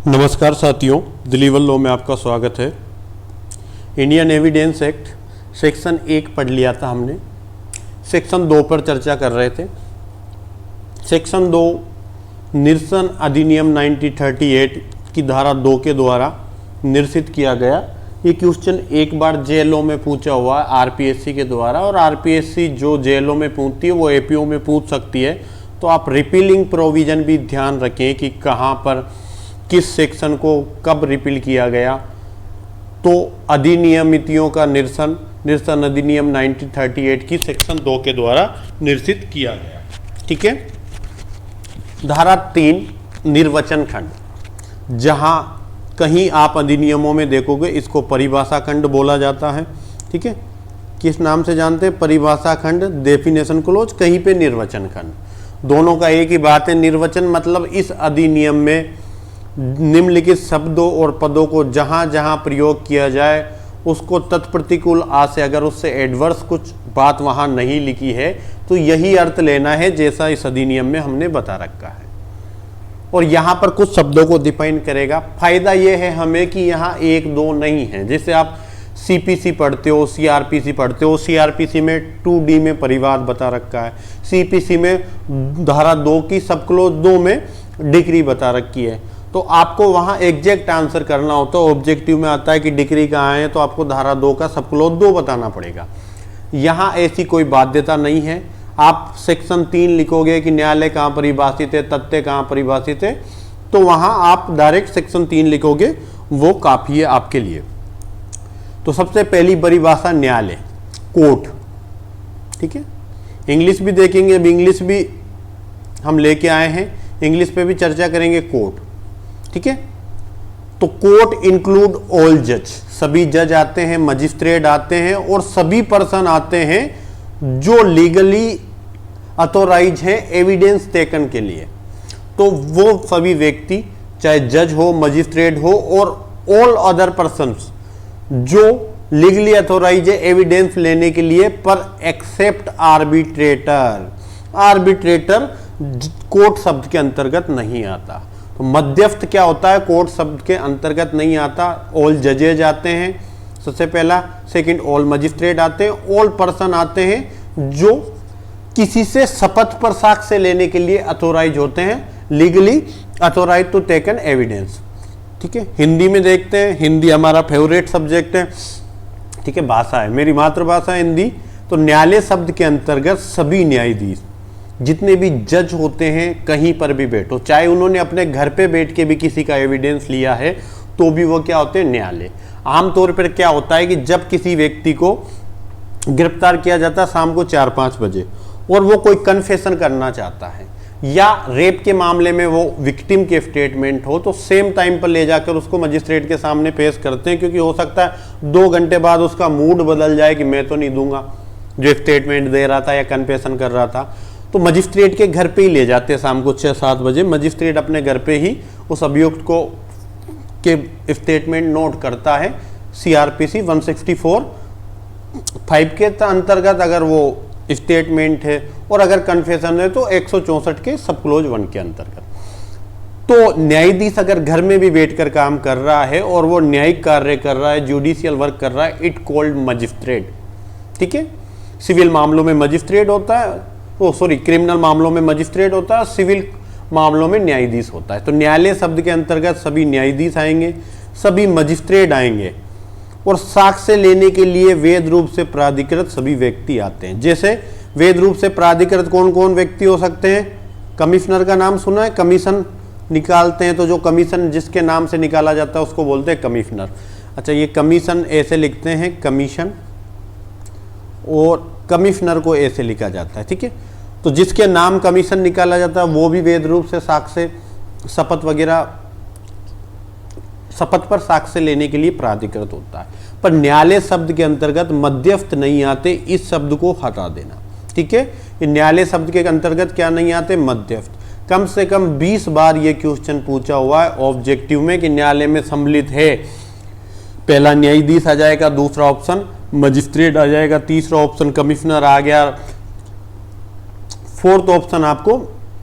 नमस्कार साथियों, दिलीवर लॉ में आपका स्वागत है। इंडियन एविडेंस एक्ट सेक्शन 1 पढ़ लिया था हमने। सेक्शन 2 पर चर्चा कर रहे थे। सेक्शन 2 निरसन अधिनियम 1938 की धारा 2 के द्वारा निरसित किया गया। ये क्वेश्चन एक बार जेएलओ में पूछा हुआ है आरपीएससी के द्वारा, और आरपीएससी जो जेएलओ में पूछती है वो एपीओ में पूछ सकती है। तो आप रिपीलिंग प्रोविजन भी ध्यान रखें कि कहाँ पर किस सेक्शन को कब रिपील किया गया। तो अधिनियमितियों का निरसन अधिनियम 1938 की सेक्शन 2 के द्वारा निरसित किया गया। ठीक है। धारा 3 निर्वचन खंड, जहां कहीं आप अधिनियमों में देखोगे इसको परिभाषा खंड बोला जाता है। ठीक है। किस नाम से जानते हैं? परिभाषा खंड, डेफिनेशन क्लोज, कहीं पे निर्वचन खंड। दोनों का एक ही बात है। निर्वचन मतलब इस अधिनियम में निम्नलिखित शब्दों और पदों को जहां जहां प्रयोग किया जाए उसको तत्प्रतिकूल आ से, अगर उससे एडवर्स कुछ बात वहां नहीं लिखी है तो यही अर्थ लेना है जैसा इस अधिनियम में हमने बता रखा है। और यहां पर कुछ शब्दों को डिफाइन करेगा। फायदा यह है हमें कि यहां एक दो नहीं है। जैसे आप सीपीसी पढ़ते हो, सीआरपीसी पढ़ते हो, सीआरपीसी में 2D में परिवाद बता रखा है, सीपीसी में धारा 2 की सब क्लोज 2 में डिग्री बता रखी है। तो आपको वहां एग्जैक्ट आंसर करना होता है। ऑब्जेक्टिव में आता है कि डिग्री कहाँ है, तो आपको धारा 2 का सब क्लोज 2 बताना पड़ेगा। यहां ऐसी कोई बाध्यता नहीं है। आप सेक्शन 3 लिखोगे कि न्यायालय कहाँ परिभाषित है, तथ्य कहाँ परिभाषित है, तो वहां आप डायरेक्ट सेक्शन 3 लिखोगे, वो काफी है आपके लिए। तो सबसे पहली परिभाषा न्यायालय, कोर्ट। ठीक है। इंग्लिश भी देखेंगे, अब इंग्लिश भी हम लेके आए हैं, इंग्लिश पे भी चर्चा करेंगे। कोर्ट, ठीक है। तो कोर्ट इंक्लूड ऑल जज, सभी जज आते हैं, मजिस्ट्रेट आते हैं, और सभी पर्सन आते हैं जो लीगली अथोराइज हैं एविडेंस टेकन के लिए। तो वो सभी व्यक्ति, चाहे जज हो, मजिस्ट्रेट हो, और ऑल अदर पर्सन्स जो लीगली अथोराइज है एविडेंस लेने के लिए, पर एक्सेप्ट आर्बिट्रेटर। आर्बिट्रेटर कोर्ट शब्द के अंतर्गत नहीं आता। तो मध्यस्थ क्या होता है? कोर्ट शब्द के अंतर्गत नहीं आता। ऑल जजेज आते हैं सबसे पहला, सेकंड ऑल मजिस्ट्रेट आते हैं, ऑल पर्सन आते हैं जो किसी से शपथ पर साक्ष्य लेने के लिए अथोराइज होते हैं, legally authorize to take an evidence. ठीक है। हिंदी में देखते हैं, हिंदी हमारा फेवरेट सब्जेक्ट है। ठीक है, भाषा है, मेरी मातृभाषा हिंदी। तो न्यायालय शब्द के अंतर्गत सभी न्यायाधीश, जितने भी जज होते हैं, कहीं पर भी बैठो, चाहे उन्होंने अपने घर पे बैठ के भी किसी का एविडेंस लिया है, तो भी वो क्या होते हैं? न्यायालय। आमतौर पर क्या होता है कि जब किसी व्यक्ति को गिरफ्तार किया जाता है शाम को 4-5 बजे, और वो कोई कन्फेशन करना चाहता है, या रेप के मामले में वो विक्टिम के स्टेटमेंट हो, तो सेम टाइम पर ले जाकर उसको मजिस्ट्रेट के सामने पेश करते हैं, क्योंकि हो सकता है 2 घंटे बाद उसका मूड बदल जाए कि मैं तो नहीं दूंगा जो स्टेटमेंट दे रहा था या कन्फेशन कर रहा था। तो मजिस्ट्रेट के घर पे ही ले जाते हैं शाम को 6-7 बजे। मजिस्ट्रेट अपने घर पे ही उस अभियुक्त को के स्टेटमेंट नोट करता है। सीआरपीसी 164(5) के अंतर्गत अगर वो स्टेटमेंट है, और अगर कन्फेशन है तो 164 के सब क्लोज 1 के अंतर्गत। तो न्यायाधीश अगर घर में भी बैठकर काम कर रहा है और वो न्यायिक कार्य कर रहा है, जुडिशियल वर्क कर रहा है, इट कॉल्ड मजिस्ट्रेट। ठीक है। सिविल मामलों में मजिस्ट्रेट होता है, क्रिमिनल मामलों में मजिस्ट्रेट होता है, सिविल मामलों में न्यायाधीश होता है। तो न्यायालय शब्द के अंतर्गत सभी न्यायाधीश आएंगे, सभी मजिस्ट्रेट आएंगे, और साक्ष्य लेने के लिए वैध रूप से प्राधिकृत सभी व्यक्ति आते हैं। जैसे वैध रूप से प्राधिकृत कौन कौन व्यक्ति हो सकते हैं? कमिश्नर का नाम सुना है? कमीशन निकालते हैं, तो जो कमीशन जिसके नाम से निकाला जाता है उसको बोलते हैं कमिश्नर। अच्छा, ये कमीशन ऐसे लिखते हैं, कमीशन, और कमिश्नर को ऐसे लिखा जाता है। ठीक है। तो जिसके नाम कमीशन निकाला जाता है वो भी वैध रूप से साक्ष्य, शपथ वगैरह, शपथ पर साक्ष्य लेने के लिए प्राधिकृत होता है। पर न्यायालय शब्द के अंतर्गत मध्यस्थ नहीं आते, इस शब्द को हटा देना। ठीक है। ये न्यायालय शब्द के अंतर्गत क्या नहीं आते? मध्यस्थ। कम से कम 20 बार ये क्वेश्चन पूछा हुआ है ऑब्जेक्टिव में कि न्यायालय में सम्मिलित है। पहला न्यायाधीश आ जाएगा, दूसरा ऑप्शन मजिस्ट्रेट आ जाएगा, तीसरा ऑप्शन कमिश्नर आ गया, फोर्थ ऑप्शन आपको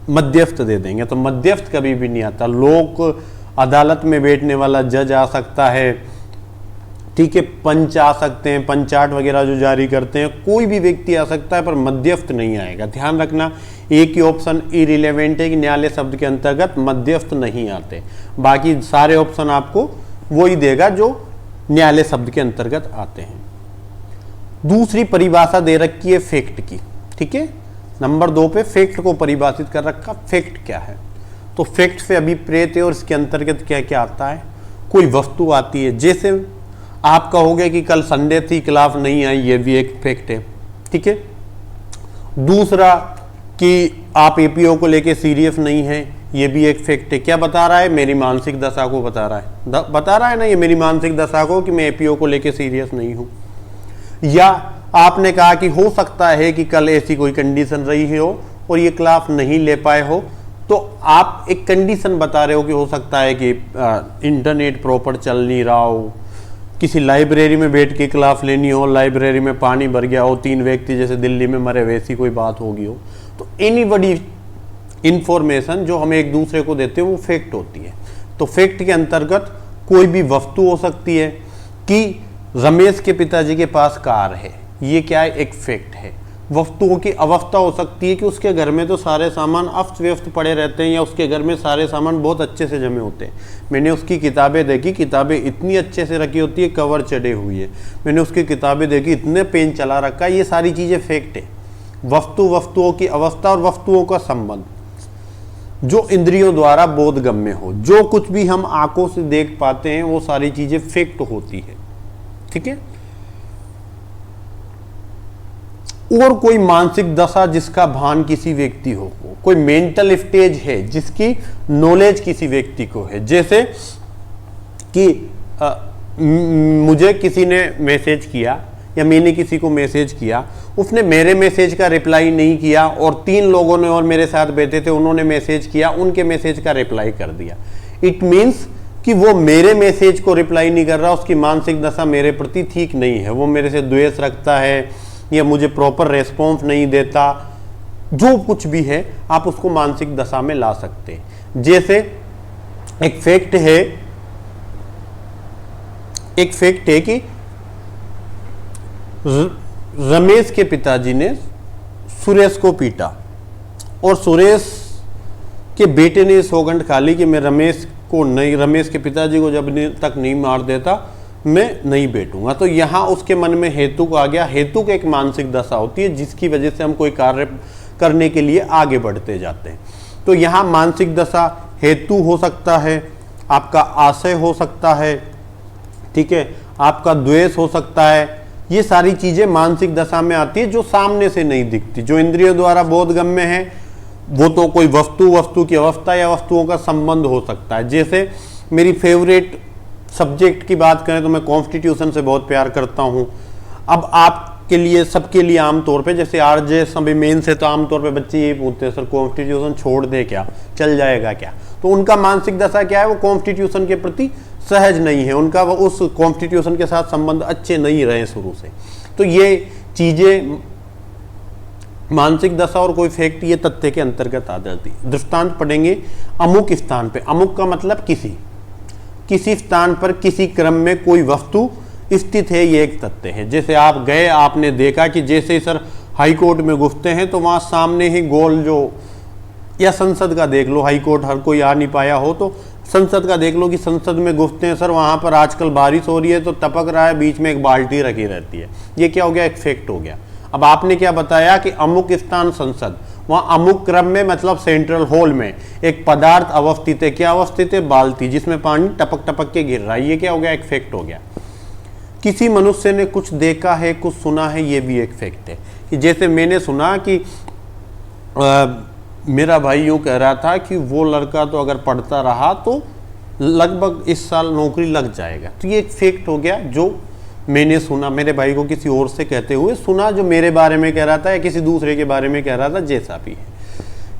मध्यस्थ दे देंगे। तो मध्यस्थ कभी भी नहीं आता। लोक अदालत में बैठने वाला जज आ सकता है, ठीक है, पंच आ सकते हैं, पंचाट वगैरह जो जारी करते हैं, कोई भी व्यक्ति आ सकता है, पर मध्यस्थ नहीं आएगा। ध्यान रखना, एक ही ऑप्शन इरिलेवेंट है कि न्यायालय शब्द के अंतर्गत मध्यस्थ नहीं आते, बाकी सारे ऑप्शन आपको वही देगा जो न्यायालय शब्द के अंतर्गत आते हैं। दूसरी परिभाषा दे रखी है फैक्ट की, ठीक है, नंबर 2 पे फैक्ट को परिभाषित कर रखा। फैक्ट क्या है? तो फैक्ट से अभिप्रेत है और इसके अंतर्गत क्या क्या आता है? कोई वस्तु आती है, जैसे आप कहोगे कि कल संडे थी, क्लास नहीं आई, ये भी एक फैक्ट है, ठीक है। दूसरा कि आप एपीओ को लेके सीरियस नहीं है, ये भी एक फैक्ट है। क्या बता रहा है? मेरी मानसिक दशा को बता रहा है, बता रहा है ना ये मेरी मानसिक दशा को कि मैं एपीओ को लेके सीरियस नहीं हूं। या आपने कहा कि हो सकता है कि कल ऐसी कोई कंडीशन रही हो और ये क्लास नहीं ले पाए हो, तो आप एक कंडीशन बता रहे हो कि हो सकता है कि इंटरनेट प्रॉपर चल नहीं रहा हो, किसी लाइब्रेरी में बैठ के क्लास लेनी हो, लाइब्रेरी में पानी भर गया हो, 3 व्यक्ति जैसे दिल्ली में मरे वैसी कोई बात होगी हो, तो एनी बड़ी इंफॉर्मेशन जो हम एक दूसरे को देते हैं वो फैक्ट होती है। तो फैक्ट के अंतर्गत कोई भी वस्तु हो सकती है कि रमेश के पिताजी के पास कार है, ये क्या है? एक फैक्ट है। वस्तुओं की अवस्था हो सकती है कि उसके घर में तो सारे सामान अस्त व्यस्त पड़े रहते हैं, या उसके घर में सारे सामान बहुत अच्छे से जमे होते हैं। मैंने उसकी किताबें देखी, किताबें इतनी अच्छे से रखी होती है, कवर चढ़े हुई है। मैंने उसकी किताबें देखी, इतने पेन चला रखा है। ये सारी चीज़ें फैक्ट है। वस्तुओं की अवस्था और वस्तुओं का संबंध जो इंद्रियों द्वारा बोधगम्य हो, जो कुछ भी हम आंखों से देख पाते हैं, वो सारी चीजें फैक्ट होती है, ठीक है। और कोई मानसिक दशा जिसका भान किसी व्यक्ति हो, कोई मेंटल स्टेज है जिसकी नॉलेज किसी व्यक्ति को है, जैसे कि मुझे किसी ने मैसेज किया या मैंने किसी को मैसेज किया, उसने मेरे मैसेज का रिप्लाई नहीं किया और 3 लोगों ने और मेरे साथ बैठे थे, उन्होंने मैसेज किया, उनके मैसेज का रिप्लाई कर दिया। इट मीन्स कि वो मेरे मैसेज को रिप्लाई नहीं कर रहा, उसकी मानसिक दशा मेरे प्रति ठीक नहीं है, वो मेरे से द्वेष रखता है या मुझे प्रॉपर रेस्पॉन्स नहीं देता, जो कुछ भी है आप उसको मानसिक दशा में ला सकते हैं। जैसे एक फैक्ट है कि रमेश के पिताजी ने सुरेश को पीटा और सुरेश के बेटे ने सौगंध खा ली कि मैं रमेश के पिताजी को जब तक नहीं मार देता मैं नहीं बैठूंगा। तो यहाँ उसके मन में हेतुक आ गया। हेतुक एक मानसिक दशा होती है जिसकी वजह से हम कोई कार्य करने के लिए आगे बढ़ते जाते हैं। तो यहाँ मानसिक दशा हेतु हो सकता है, आपका आशय हो सकता है, ठीक है, आपका द्वेष हो सकता है। ये सारी चीजें मानसिक दशा में आती है जो सामने से नहीं दिखती, जो इंद्रियों द्वारा बोधगम्य है। वो तो कोई वस्तु की अवस्था या वस्तुओं का संबंध हो सकता है। जैसे मेरी फेवरेट सब्जेक्ट की बात करें तो मैं कॉन्स्टिट्यूशन से बहुत प्यार करता हूँ। अब आपके लिए सबके लिए आमतौर पे जैसे आरजे सभी मेन से तो आमतौर पे बच्चे यही पूछते हैं, सर कॉन्स्टिट्यूशन छोड़ दे क्या, चल जाएगा क्या? तो उनका मानसिक दशा क्या है? वो कॉन्स्टिट्यूशन के प्रति सहज नहीं है, उनका वो उस कॉन्स्टिट्यूशन के साथ संबंध अच्छे नहीं रहे शुरू से। तो ये चीजें मानसिक दशा और कोई फैक्ट ये तथ्य के अंतर्गत आ जाती। दृष्टांत पढ़ेंगे। अमुक स्थान पे, अमुक का मतलब किसी स्थान पर किसी क्रम में कोई वस्तु स्थित है, ये एक तथ्य है। जैसे आप गए, आपने देखा कि जैसे ही सर हाई कोर्ट में घुसते हैं तो वहां सामने ही गोल जो, या संसद का देख लो, हाई कोर्ट हर कोई आ नहीं पाया हो तो संसद का देख लो कि संसद में घुसते हैं सर, वहां पर आजकल बारिश हो रही है तो टपक रहा है, बीच में एक बाल्टी रखी रहती है। ये क्या हो गया? एक फैक्ट हो गया। अब आपने क्या बताया कि अमुक स्थान संसद, वहां अमुक क्रम में मतलब सेंट्रल हॉल में एक पदार्थ अवस्थित है। क्या अवस्थित है? बाल्टी, जिसमें पानी टपक टपक के गिर रहा है। ये क्या हो गया? एक फैक्ट हो गया। किसी मनुष्य ने कुछ देखा है, कुछ सुना है, ये भी एक फैक्ट है। कि जैसे मैंने सुना कि मेरा भाई यूँ कह रहा था कि वो लड़का तो अगर पढ़ता रहा तो लगभग इस साल नौकरी लग जाएगा। तो ये एक फैक्ट हो गया जो मैंने सुना, मेरे भाई को किसी और से कहते हुए सुना, जो मेरे बारे में कह रहा था या किसी दूसरे के बारे में कह रहा था, जैसा भी है।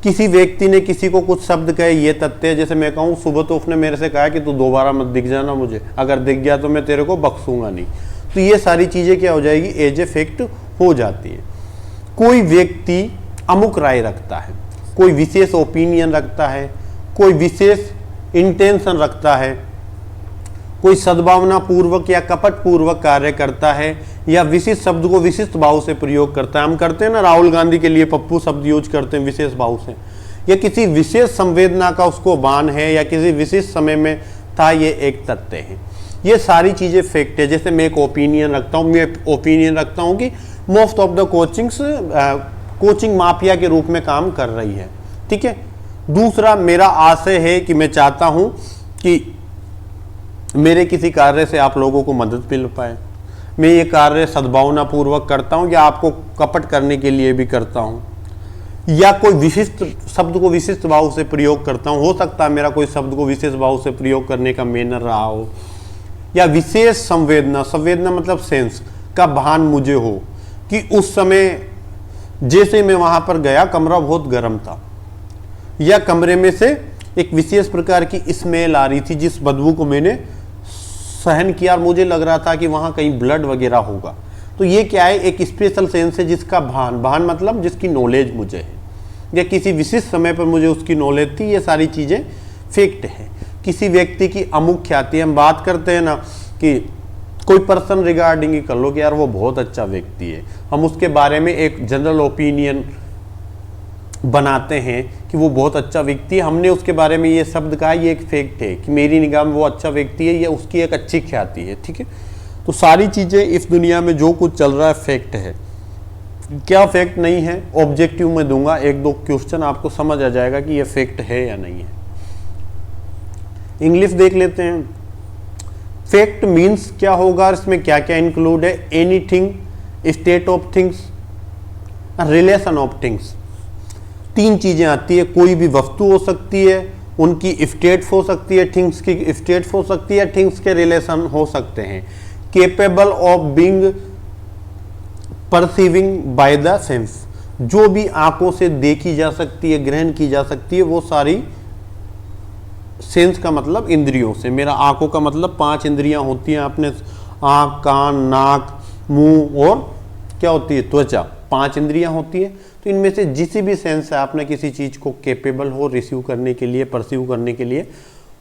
किसी व्यक्ति ने किसी को कुछ शब्द कहे, ये तथ्य है। जैसे मैं कहूँ सुबह तो उसने मेरे से कहा कि तू दोबारा मत दिख जाना मुझे, अगर दिख गया तो मैं तेरे को बख्शूंगा नहीं। तो ये सारी चीज़ें क्या हो जाएगी? एज ए फैक्ट हो जाती है। कोई व्यक्ति अमुक राय रखता है, कोई विशेष ओपिनियन रखता है, कोई विशेष इंटेंशन रखता है, कोई सद्भावना पूर्वक या कपट पूर्वक कार्य करता है, या विशिष्ट शब्द को विशिष्ट भाव से प्रयोग करता है। हम करते हैं ना, राहुल गांधी के लिए पप्पू शब्द यूज करते हैं विशेष भाव से, या किसी विशेष संवेदना का उसको बान है, या किसी विशिष्ट समय में था, ये एक तथ्य है। ये सारी चीजें फैक्ट है। जैसे मैं एक ओपिनियन रखता हूँ, मैं ओपिनियन रखता हूँ कि most of the coaching mafia के रूप में काम कर रही है, ठीक है। दूसरा, मेरा आशय है कि मैं चाहता हूं कि मेरे किसी कार्य से आप लोगों को मदद मिल पाए। मैं ये कार्य सद्भावना पूर्वक करता हूं, या आपको कपट करने के लिए भी करता हूं, या कोई विशिष्ट शब्द को विशिष्ट भाव से प्रयोग करता हूं। हो सकता है मेरा कोई शब्द को विशेष भाव से प्रयोग करने का मैनर रहा हो, या विशेष संवेदना मतलब सेंस का भान मुझे हो कि उस समय जैसे मैं वहां पर गया, कमरा बहुत गर्म था, या कमरे में से एक विशेष प्रकार की स्मेल आ रही थी जिस बदबू को मैंने सहन किया, और मुझे लग रहा था कि वहां कहीं ब्लड वगैरह होगा। तो ये क्या है, एक स्पेशल सेंस है जिसका भान मतलब जिसकी नॉलेज मुझे है, या किसी विशिष्ट समय पर मुझे उसकी नॉलेज थी। ये सारी चीजें फैक्ट है। किसी व्यक्ति की अमुक ख्याति, हम बात करते हैं ना कि कोई पर्सन रिगार्डिंग ही कर लो कि यार वो बहुत अच्छा व्यक्ति है, हम उसके बारे में एक जनरल ओपिनियन बनाते हैं कि वो बहुत अच्छा व्यक्ति है, हमने उसके बारे में ये शब्द कहा, ये एक फैक्ट है कि मेरी निगाह में वो अच्छा व्यक्ति है, या उसकी एक अच्छी ख्याति है, ठीक है। तो सारी चीजें इस दुनिया में जो कुछ चल रहा है फैक्ट है। क्या फैक्ट नहीं है, ऑब्जेक्टिव में दूंगा, एक दो क्वेश्चन आपको समझ आ जाएगा कि ये फैक्ट है या नहीं है। इंग्लिश देख लेते हैं। फैक्ट मीन्स क्या होगा, इसमें क्या क्या इंक्लूड है। Anything, state of things, relation of things. तीन चीजें आती है। कोई भी वस्तु हो सकती है, उनकी स्टेट्स हो सकती है, थिंग्स की स्टेट्स हो सकती है, थिंग्स के रिलेशन हो सकते हैं। Capable of being perceiving by the sense, जो भी आंखों से देखी जा सकती है, ग्रहण की जा सकती है, वो सारी सेंस का मतलब इंद्रियों से। मेरा आंखों का मतलब 5 इंद्रियां होती हैं, आपने आंख, कान, नाक, मुंह और क्या होती है, त्वचा, 5 इंद्रियां होती है। तो इनमें से जिस भी सेंस से आपने किसी चीज को केपेबल हो रिसीव करने के लिए, परसीव करने के लिए,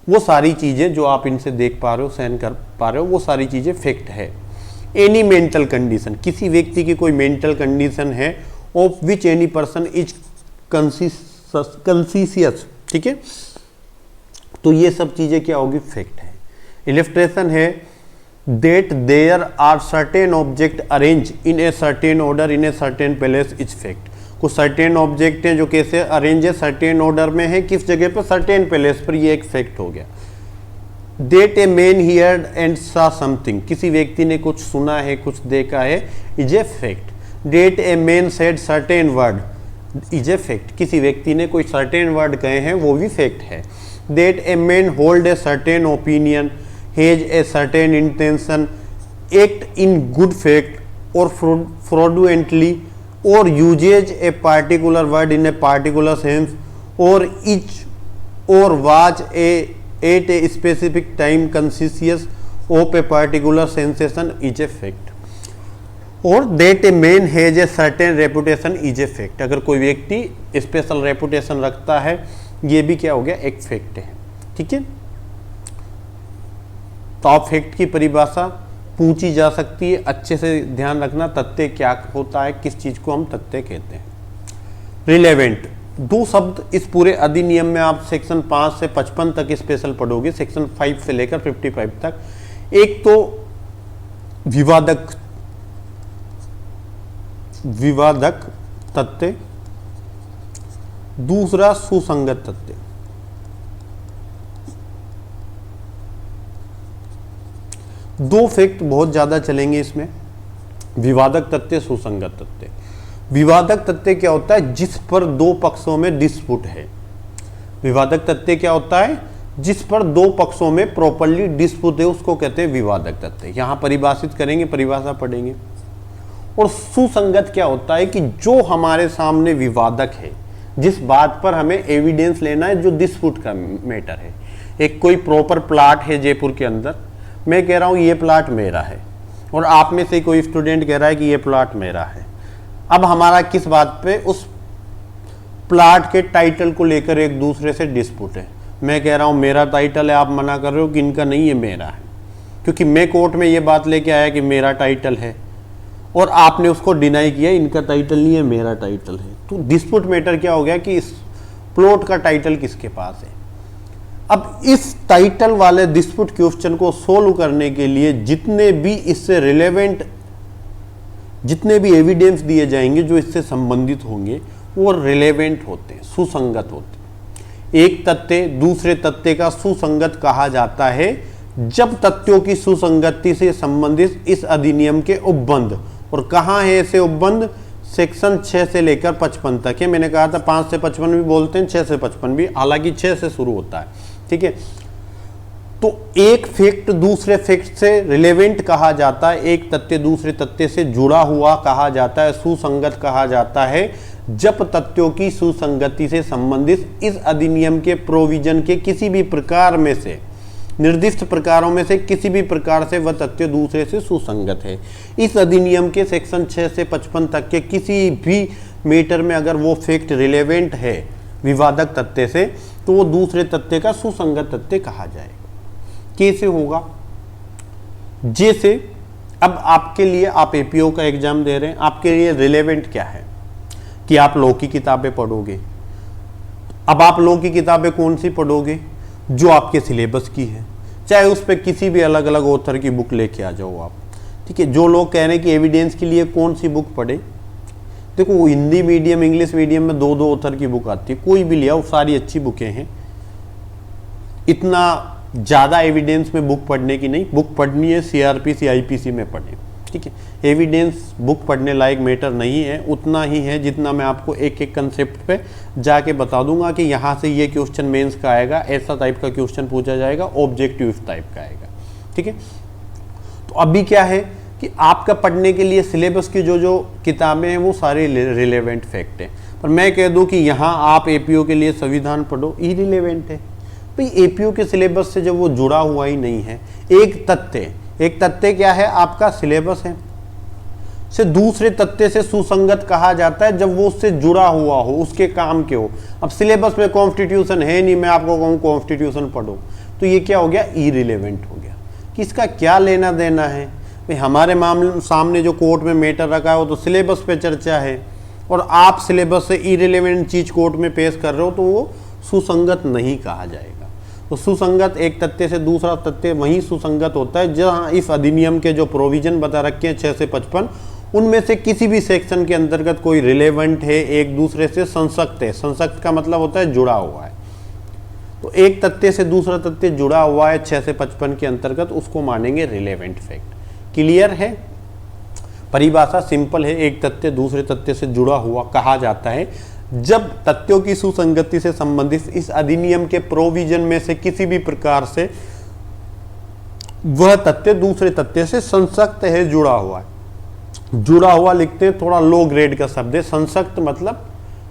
वो सारी चीजें जो आप इनसे देख पा रहे हो, सहन कर पा रहे हो, वो सारी चीजें फैक्ट है। एनी मेंटल कंडीशन, किसी व्यक्ति की कोई मेंटल कंडीशन है, of which any person is कंसिशियस, ठीक है। तो ये सब चीजें क्या होगी, फैक्ट है। इलिस्ट्रेशन है that there are certain object arranged in a certain order in a certain place is fact। कुछ सर्टेन ऑब्जेक्ट हैं जो कैसे अरेंज है, सर्टेन ऑर्डर में है, किस जगह पर, सर्टेन प्लेस पर, ये एक फैक्ट हो गया। That a man heard and saw something, किसी व्यक्ति ने कुछ सुना है, कुछ देखा है, is a fact. That a man said certain word is a fact, किसी व्यक्ति ने कोई सर्टेन वर्ड कहे हैं, वो भी फैक्ट है। That a man hold a certain opinion, has a certain intention, act in good faith or fraudulently, or uses a particular word in a particular sense, or each or was at a specific time conscious of a particular sensation is a fact, or that a man has a certain reputation is a fact। अगर कोई व्यक्ति special reputation रखता है, ये भी क्या हो गया, एक फैक्ट है, ठीक है। तो आप फैक्ट की परिभाषा पूछी जा सकती है, अच्छे से ध्यान रखना तथ्य क्या होता है, किस चीज को हम तथ्य कहते हैं। रिलेवेंट, 2 शब्द इस पूरे अधिनियम में आप सेक्शन 5 से 55 तक स्पेशल पढ़ोगे, सेक्शन 5 से लेकर 55 तक। एक तो विवादक तथ्य, दूसरा सुसंगत तथ्य। दो फैक्ट बहुत ज्यादा चलेंगे इसमें, विवादक तथ्य, सुसंगत तथ्य। विवादक तथ्य क्या होता है, जिस पर 2 पक्षों में डिस्प्यूट है। विवादक तथ्य क्या होता है, जिस पर 2 पक्षों में प्रॉपर्ली डिस्प्यूट है, उसको कहते हैं विवादक तथ्य। यहां परिभाषित करेंगे, परिभाषा पढ़ेंगे। और सुसंगत क्या होता है कि जो हमारे सामने विवादक है, जिस बात पर हमें एविडेंस लेना है, जो डिस्प्यूट का मैटर है। एक कोई प्रॉपर प्लाट है जयपुर के अंदर, मैं कह रहा हूं ये प्लाट मेरा है, और आप में से कोई स्टूडेंट कह रहा है कि ये प्लाट मेरा है। अब हमारा किस बात पे, उस प्लाट के टाइटल को लेकर एक दूसरे से डिस्प्यूट है। मैं कह रहा हूँ मेरा टाइटल है, आप मना कर रहे हो कि इनका नहीं है, मेरा है, क्योंकि मैं कोर्ट में ये बात लेके आया कि मेरा टाइटल है और आपने उसको डिनाई किया, इनका टाइटल नहीं है, मेरा टाइटल है। तो डिस्प्यूट मैटर क्या हो गया कि इस प्लॉट का टाइटल किसके पास है। अब इस टाइटल वाले डिस्प्यूट क्वेश्चन को सोल्व करने के लिए जितने भी इससे रिलेवेंट, जितने भी एविडेंस दिए जाएंगे जो इससे संबंधित होंगे वो रिलेवेंट होते हैं, सुसंगत होते हैं। एक तथ्य दूसरे तथ्य का सुसंगत कहा जाता है जब तथ्यों की सुसंगति से संबंधित इस अधिनियम के उपबंध, और कहाँ है ऐसे उपबंध, सेक्शन 6 से लेकर 55 तक है। मैंने कहा था 5 से 55 भी बोलते हैं, 6 से 55 भी, हालांकि 6 से शुरू होता है, ठीक है। तो एक फैक्ट दूसरे फैक्ट से रिलेवेंट कहा जाता है, एक तथ्य दूसरे तथ्य से जुड़ा हुआ कहा जाता है, सुसंगत कहा जाता है जब तथ्यों की सुसंगति से संबंधित इस अधिनियम के प्रोविजन के किसी भी प्रकार में से, निर्दिष्ट प्रकारों में से किसी भी प्रकार से वह तथ्य दूसरे से सुसंगत है। इस अधिनियम के सेक्शन 6 से 55 तक के किसी भी मैटर में अगर वो फैक्ट रिलेवेंट है विवादक तथ्य से, तो वो दूसरे तथ्य का सुसंगत तथ्य कहा जाएगा। कैसे होगा, जैसे अब आपके लिए, आप एपीओ का एग्जाम दे रहे हैं, आपके लिए रिलेवेंट क्या है कि आप लॉ की किताबें पढ़ोगे। अब आप लॉ की किताबें कौन सी पढ़ोगे, जो आपके सिलेबस की है, चाहे उस पर किसी भी अलग अलग ऑथर की बुक लेके आ जाओ आप, ठीक है। जो लोग कह रहे हैं कि एविडेंस के लिए कौन सी बुक पढ़े, देखो हिंदी मीडियम इंग्लिश मीडियम में 2-2 ऑथर की बुक आती है, कोई भी लिया, वो सारी अच्छी बुकें हैं। इतना ज़्यादा एविडेंस में बुक पढ़ने की नहीं, बुक पढ़नी है सीआरपीसी आईपीसी में पढ़ें, ठीक है। एविडेंस बुक पढ़ने लायक मैटर नहीं है, उतना ही है जितना मैं आपको एक एक कंसेप्ट पे जाके बता दूंगा कि यहाँ से ये क्वेश्चन मेंस का आएगा, ऐसा टाइप का क्वेश्चन पूछा जाएगा, ऑब्जेक्टिव इस टाइप का आएगा, ठीक है। तो अभी क्या है कि आपका पढ़ने के लिए सिलेबस की जो जो किताबें हैं वो सारे रिलेवेंट फैक्ट हैं, पर मैं कह दूँ कि यहाँ आप एपीओ के लिए संविधान पढ़ो, इरिलेवेंट है भाई। एपीओ के सिलेबस से जब वो जुड़ा हुआ ही नहीं है, एक तथ्य क्या है, आपका सिलेबस है, से दूसरे तथ्य से सुसंगत कहा जाता है जब वो उससे जुड़ा हुआ हो, उसके काम के हो। अब सिलेबस में कॉन्स्टिट्यूशन है नहीं, मैं आपको कहूँ कॉन्स्टिट्यूशन पढ़ो, तो ये क्या हो गया, इरिलेवेंट हो गया। कि इसका क्या लेना देना है भाई, हमारे मामले सामने जो कोर्ट में मैटर रखा है वो तो सिलेबस पे चर्चा है, और आप सिलेबस से इरिलेवेंट चीज कोर्ट में पेश कर रहे हो, तो वो सुसंगत नहीं कहा जाएगा। तो सुसंगत एक तथ्य से दूसरा तथ्य वहीं सुसंगत होता है जहां इस अधिनियम के जो प्रोविजन बता रखे हैं 6 से 55, उनमें से किसी भी सेक्शन के अंतर्गत कोई रिलेवेंट है, एक दूसरे से संसक्त है। संसक्त का मतलब होता है जुड़ा हुआ है। तो एक तथ्य से दूसरा तथ्य जुड़ा हुआ है 6 से 55 के अंतर्गत, उसको मानेंगे रिलेवेंट फैक्ट। क्लियर है, परिभाषा सिंपल है, एक तथ्य दूसरे तथ्य से जुड़ा हुआ कहा जाता है जब तथ्यों की सुसंगति से संबंधित इस अधिनियम के प्रोविजन में से किसी भी प्रकार से वह तथ्य दूसरे तथ्य से संसक्त है, जुड़ा हुआ है। जुड़ा हुआ लिखते हैं, थोड़ा लो ग्रेड का शब्द है, संसक्त मतलब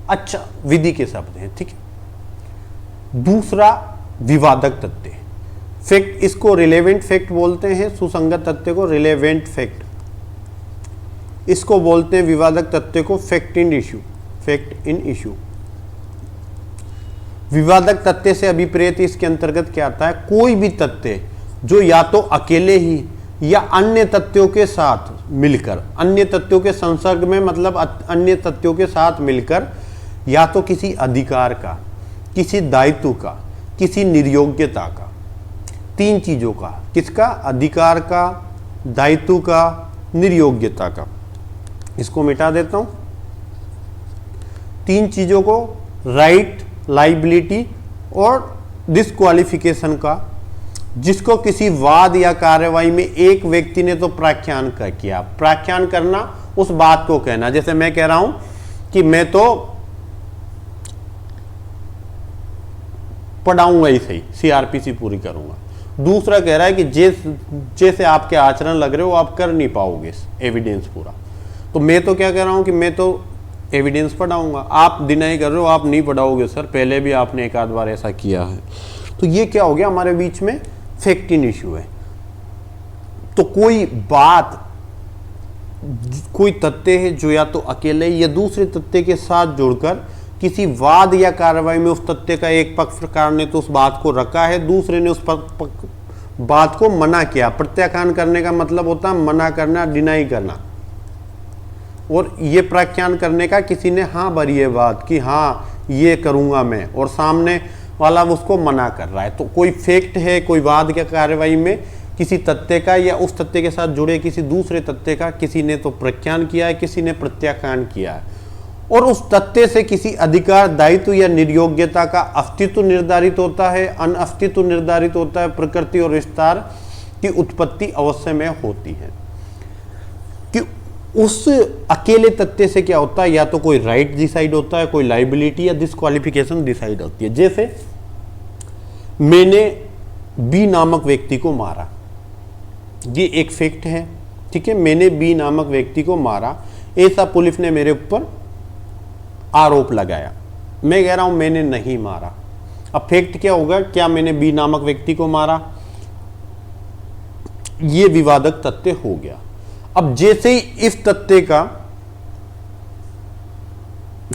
अच्छा विधि के शब्द हैं, ठीक है। दूसरा विवादक तथ्य फैक्ट, इसको रिलेवेंट फैक्ट बोलते हैं, सुसंगत तथ्य को रिलेवेंट फैक्ट, इसको बोलते हैं विवादक तथ्य को fact in issue, fact in issue. विवादक तथ्य से अभिप्रेत इसके अंतर्गत क्या आता है, कोई भी तथ्य जो या तो अकेले ही या अन्य तथ्यों के साथ मिलकर, अन्य तथ्यों के संसर्ग में मतलब अन्य तथ्यों के साथ मिलकर, या तो किसी अधिकार का, किसी दायित्व का, किसी निर्योग्यता का, 3 चीजों का, किसका, अधिकार का, दायित्व का, निर्योग्यता का। इसको मिटा देता हूं, 3 चीजों को, राइट, लाइबिलिटी और डिस्क्वालिफिकेशन का, जिसको किसी वाद या कार्यवाही में एक व्यक्ति ने तो प्रख्यान किया। प्रख्यान करना उस बात को कहना, जैसे मैं कह रहा हूं कि मैं तो पढ़ाऊंगा ही सही, सीआरपीसी पूरी करूंगा। दूसरा कह रहा है कि जैसे आपके आचरण लग रहे हो आप कर नहीं पाओगे एविडेंस पूरा। तो मैं तो क्या कह रहा हूं कि मैं तो एविडेंस पढ़ाऊंगा, आप डिनाई कर रहे हो आप नहीं पढ़ाओगे सर, पहले भी आपने एक आध बार ऐसा किया है। तो ये क्या हो गया, हमारे बीच में फैक्ट इन इश्यू है। तो कोई बात, कोई तथ्य है जो या तो अकेले या दूसरे तथ्य के साथ जुड़कर किसी वाद या कार्रवाई में उस तथ्य का एक पक्षकार ने तो उस बात को रखा है, दूसरे ने उस बात को मना किया। प्रत्याख्यान करने का मतलब होता है मना करना, डिनाई करना। और ये प्रख्यान करने का किसी ने हाँ भरी है बात कि हाँ ये करूँगा मैं, और सामने वाला उसको मना कर रहा है। तो कोई फैक्ट है, कोई वाद या कार्रवाई में किसी तथ्य का या उस तथ्य के साथ जुड़े किसी दूसरे तथ्य का किसी ने तो प्रख्यान किया है, किसी ने प्रत्याख्यान किया है, और उस तथ्य से किसी अधिकार, दायित्व या निर्योग्यता का अस्तित्व निर्धारित होता है, अनअस्तित्व निर्धारित होता है। प्रकृति और विस्तार की उत्पत्ति अवश्य में होती है कि उस अकेले तथ्य से क्या होता है, या तो कोई राइट डिसाइड होता है, कोई लाइबिलिटी या डिस्क्वालिफिकेशन डिसाइड होती है। जैसे मैंने बी नामक व्यक्ति को मारा, ये एक फैक्ट है, ठीक है। मैंने बी नामक व्यक्ति को मारा, ऐसा पुलिस ने मेरे ऊपर आरोप लगाया। मैं कह रहा हूं मैंने नहीं मारा। अब फैक्ट क्या होगा, क्या मैंने बी नामक व्यक्ति को मारा, ये विवादक तथ्य हो गया। अब जैसे ही इस तथ्य का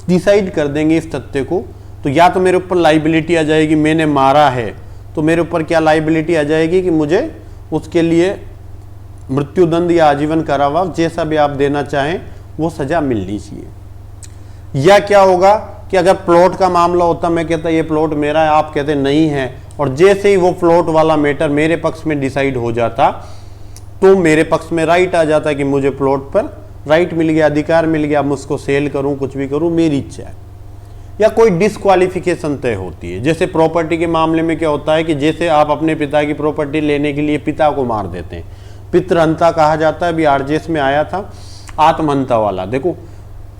डिसाइड कर देंगे इस तथ्य को, तो या तो मेरे ऊपर लाइबिलिटी आ जाएगी, मैंने मारा है तो मेरे ऊपर क्या लाइबिलिटी आ जाएगी कि मुझे उसके लिए मृत्युदंड या आजीवन कारावास, जैसा भी आप देना चाहें वो सजा मिलनी चाहिए। या क्या होगा कि अगर प्लॉट का मामला होता, मैं कहता ये प्लॉट मेरा है, आप कहते नहीं है, और जैसे ही वो प्लॉट वाला मैटर मेरे पक्ष में डिसाइड हो जाता तो मेरे पक्ष में राइट आ जाता कि मुझे प्लॉट पर राइट मिल गया, अधिकार मिल गया, मैं उसको सेल करूं, कुछ भी करूं, मेरी इच्छा है। या कोई डिस्क्वालिफिकेशन तय होती है। जैसे प्रॉपर्टी के मामले में क्या होता है कि जैसे आप अपने पिता की प्रॉपर्टी लेने के लिए पिता को मार देते हैं, पितृहंता कहा जाता है। अभी आरजेएस में आया था आत्महंता वाला, देखो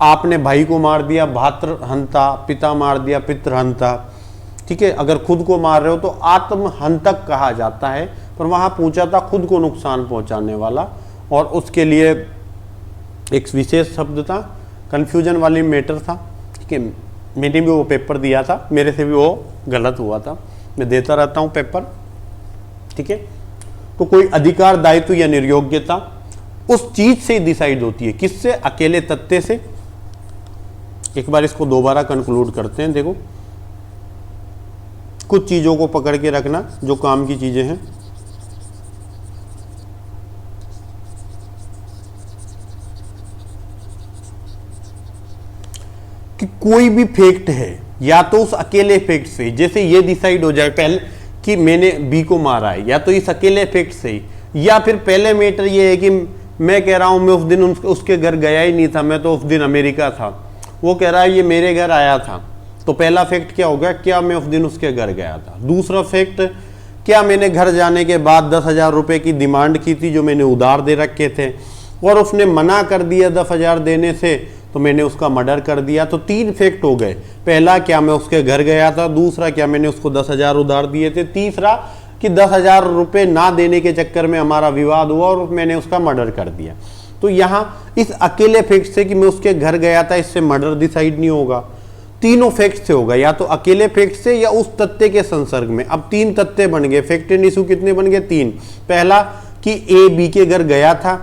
आपने भाई को मार दिया भातृहंता, पिता मार दिया पितृहंता, ठीक है। अगर खुद को मार रहे हो तो आत्महंतक कहा जाता है, पर वहां पूछा था खुद को नुकसान पहुंचाने वाला, और उसके लिए एक विशेष शब्द था, कंफ्यूजन वाली मैटर था, ठीक है। मैंने भी वो पेपर दिया था, मेरे से भी वो गलत हुआ था, मैं देता रहता हूं पेपर, ठीक है। तो कोई अधिकार, दायित्व या निर्योग्यता उस चीज से डिसाइड होती है, किससे, अकेले तथ्य से। एक बार इसको दोबारा कंक्लूड करते हैं। देखो कुछ चीजों को पकड़ के रखना जो काम की चीजें हैं। कि कोई भी फैक्ट है, या तो उस अकेले फैक्ट से, जैसे ये डिसाइड हो जाए पहले कि मैंने बी को मारा है, या तो इस अकेले फैक्ट से ही, या फिर पहले मैटर ये है कि मैं कह रहा हूं मैं उस दिन उसके घर गया ही नहीं था, मैं तो उस दिन अमेरिका था, वो कह रहा है ये मेरे घर आया था। तो पहला फैक्ट क्या होगा, क्या मैं उस दिन उसके घर गया था। दूसरा फैक्ट, क्या मैंने घर जाने के बाद 10,000 रुपए की डिमांड की थी जो मैंने उधार दे रखे थे, और उसने मना कर दिया 10,000 देने से, तो मैंने उसका मर्डर कर दिया। तो 3 फैक्ट हो गए। पहला, क्या मैं उसके घर गया था। दूसरा, क्या मैंने उसको 10,000 उधार दिए थे। तीसरा, कि 10,000 रुपए ना देने के चक्कर में हमारा विवाद हुआ और मैंने उसका मर्डर कर दिया। तो यहाँ इस अकेले फैक्ट से कि मैं उसके घर गया था, इससे मर्डर डिसाइड नहीं होगा। तीनों फैक्ट से होगा, या तो अकेले फैक्ट से या उस तथ्य के संसर्ग में। अब 3 तथ्य बन गए, फैक्ट एंड इशू कितने बन गए, 3। पहला कि ए बी के घर गया था।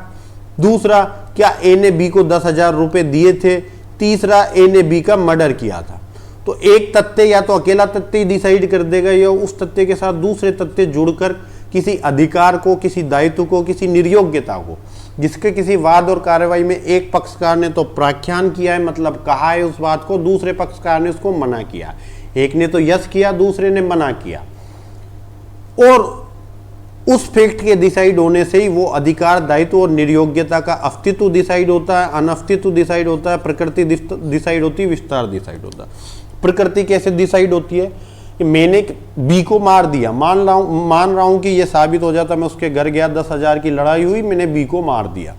दूसरा, क्या ए ने बी को 10,000 रुपए दिए थे। तीसरा, ए ने बी का मर्डर किया था। तो एक तथ्य या तो अकेला तथ्य ही डिसाइड कर देगा, या उस तथ्य के साथ दूसरे तथ्य जुड़कर किसी अधिकार को, किसी दायित्व को, किसी निर्योग्यता को, जिसके किसी वाद और कार्रवाई में एक पक्षकार ने तो प्राख्यान किया है, मतलब कहा है उस बात को, दूसरे पक्षकार ने उसको मना किया। एक ने तो यस किया, दूसरे ने मना किया, और उस फैक्ट के डिसाइड होने से ही वो अधिकार, दायित्व और निर्योग्यता का अस्तित्व डिसाइड होता है, अनअस्तित्व डिसाइड होता है, प्रकृति डिसाइड होती है, विस्तार डिसाइड होता है। प्रकृति कैसे डिसाइड होती है कि मैंने बी को मार दिया, मान रहा हूं कि ये साबित हो जाता, मैं उसके घर गया, 10,000 की लड़ाई हुई, मैंने बी को मार दिया,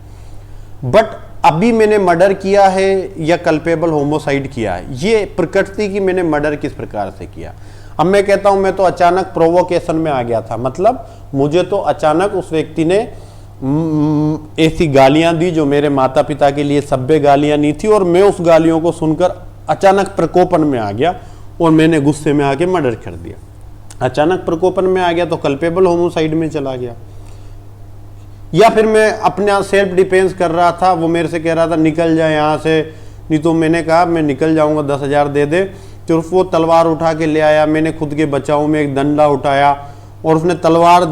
बट अभी मैंने मर्डर किया है या कल्पेबल होमोसाइड किया है। ये प्रकृति की मैंने मर्डर किस प्रकार से किया। अब मैं कहता हूं मैं तो अचानक प्रोवोकेशन में आ गया था, मतलब मुझे तो अचानक उस व्यक्ति ने ऐसी गालियां दी जो मेरे माता पिता के लिए सभ्य गालियां नहीं थी, और मैं उस गालियों को सुनकर अचानक प्रकोपन में आ गया और मैंने गुस्से में आके मर्डर कर दिया। अचानक प्रकोपन में आ गया तो कल्पेबल होमोसाइड में चला गया। या फिर मैं अपना सेल्फ डिफेंस कर रहा था, वो मेरे से कह रहा था निकल जाए यहाँ से, नहीं तो मैंने कहा मैं निकल जाऊंगा, 10,000 दे दे। सिर्फ वो तलवार उठा के ले आया, मैंने खुद के बचाव में एक डंडा उठाया और उसने तलवार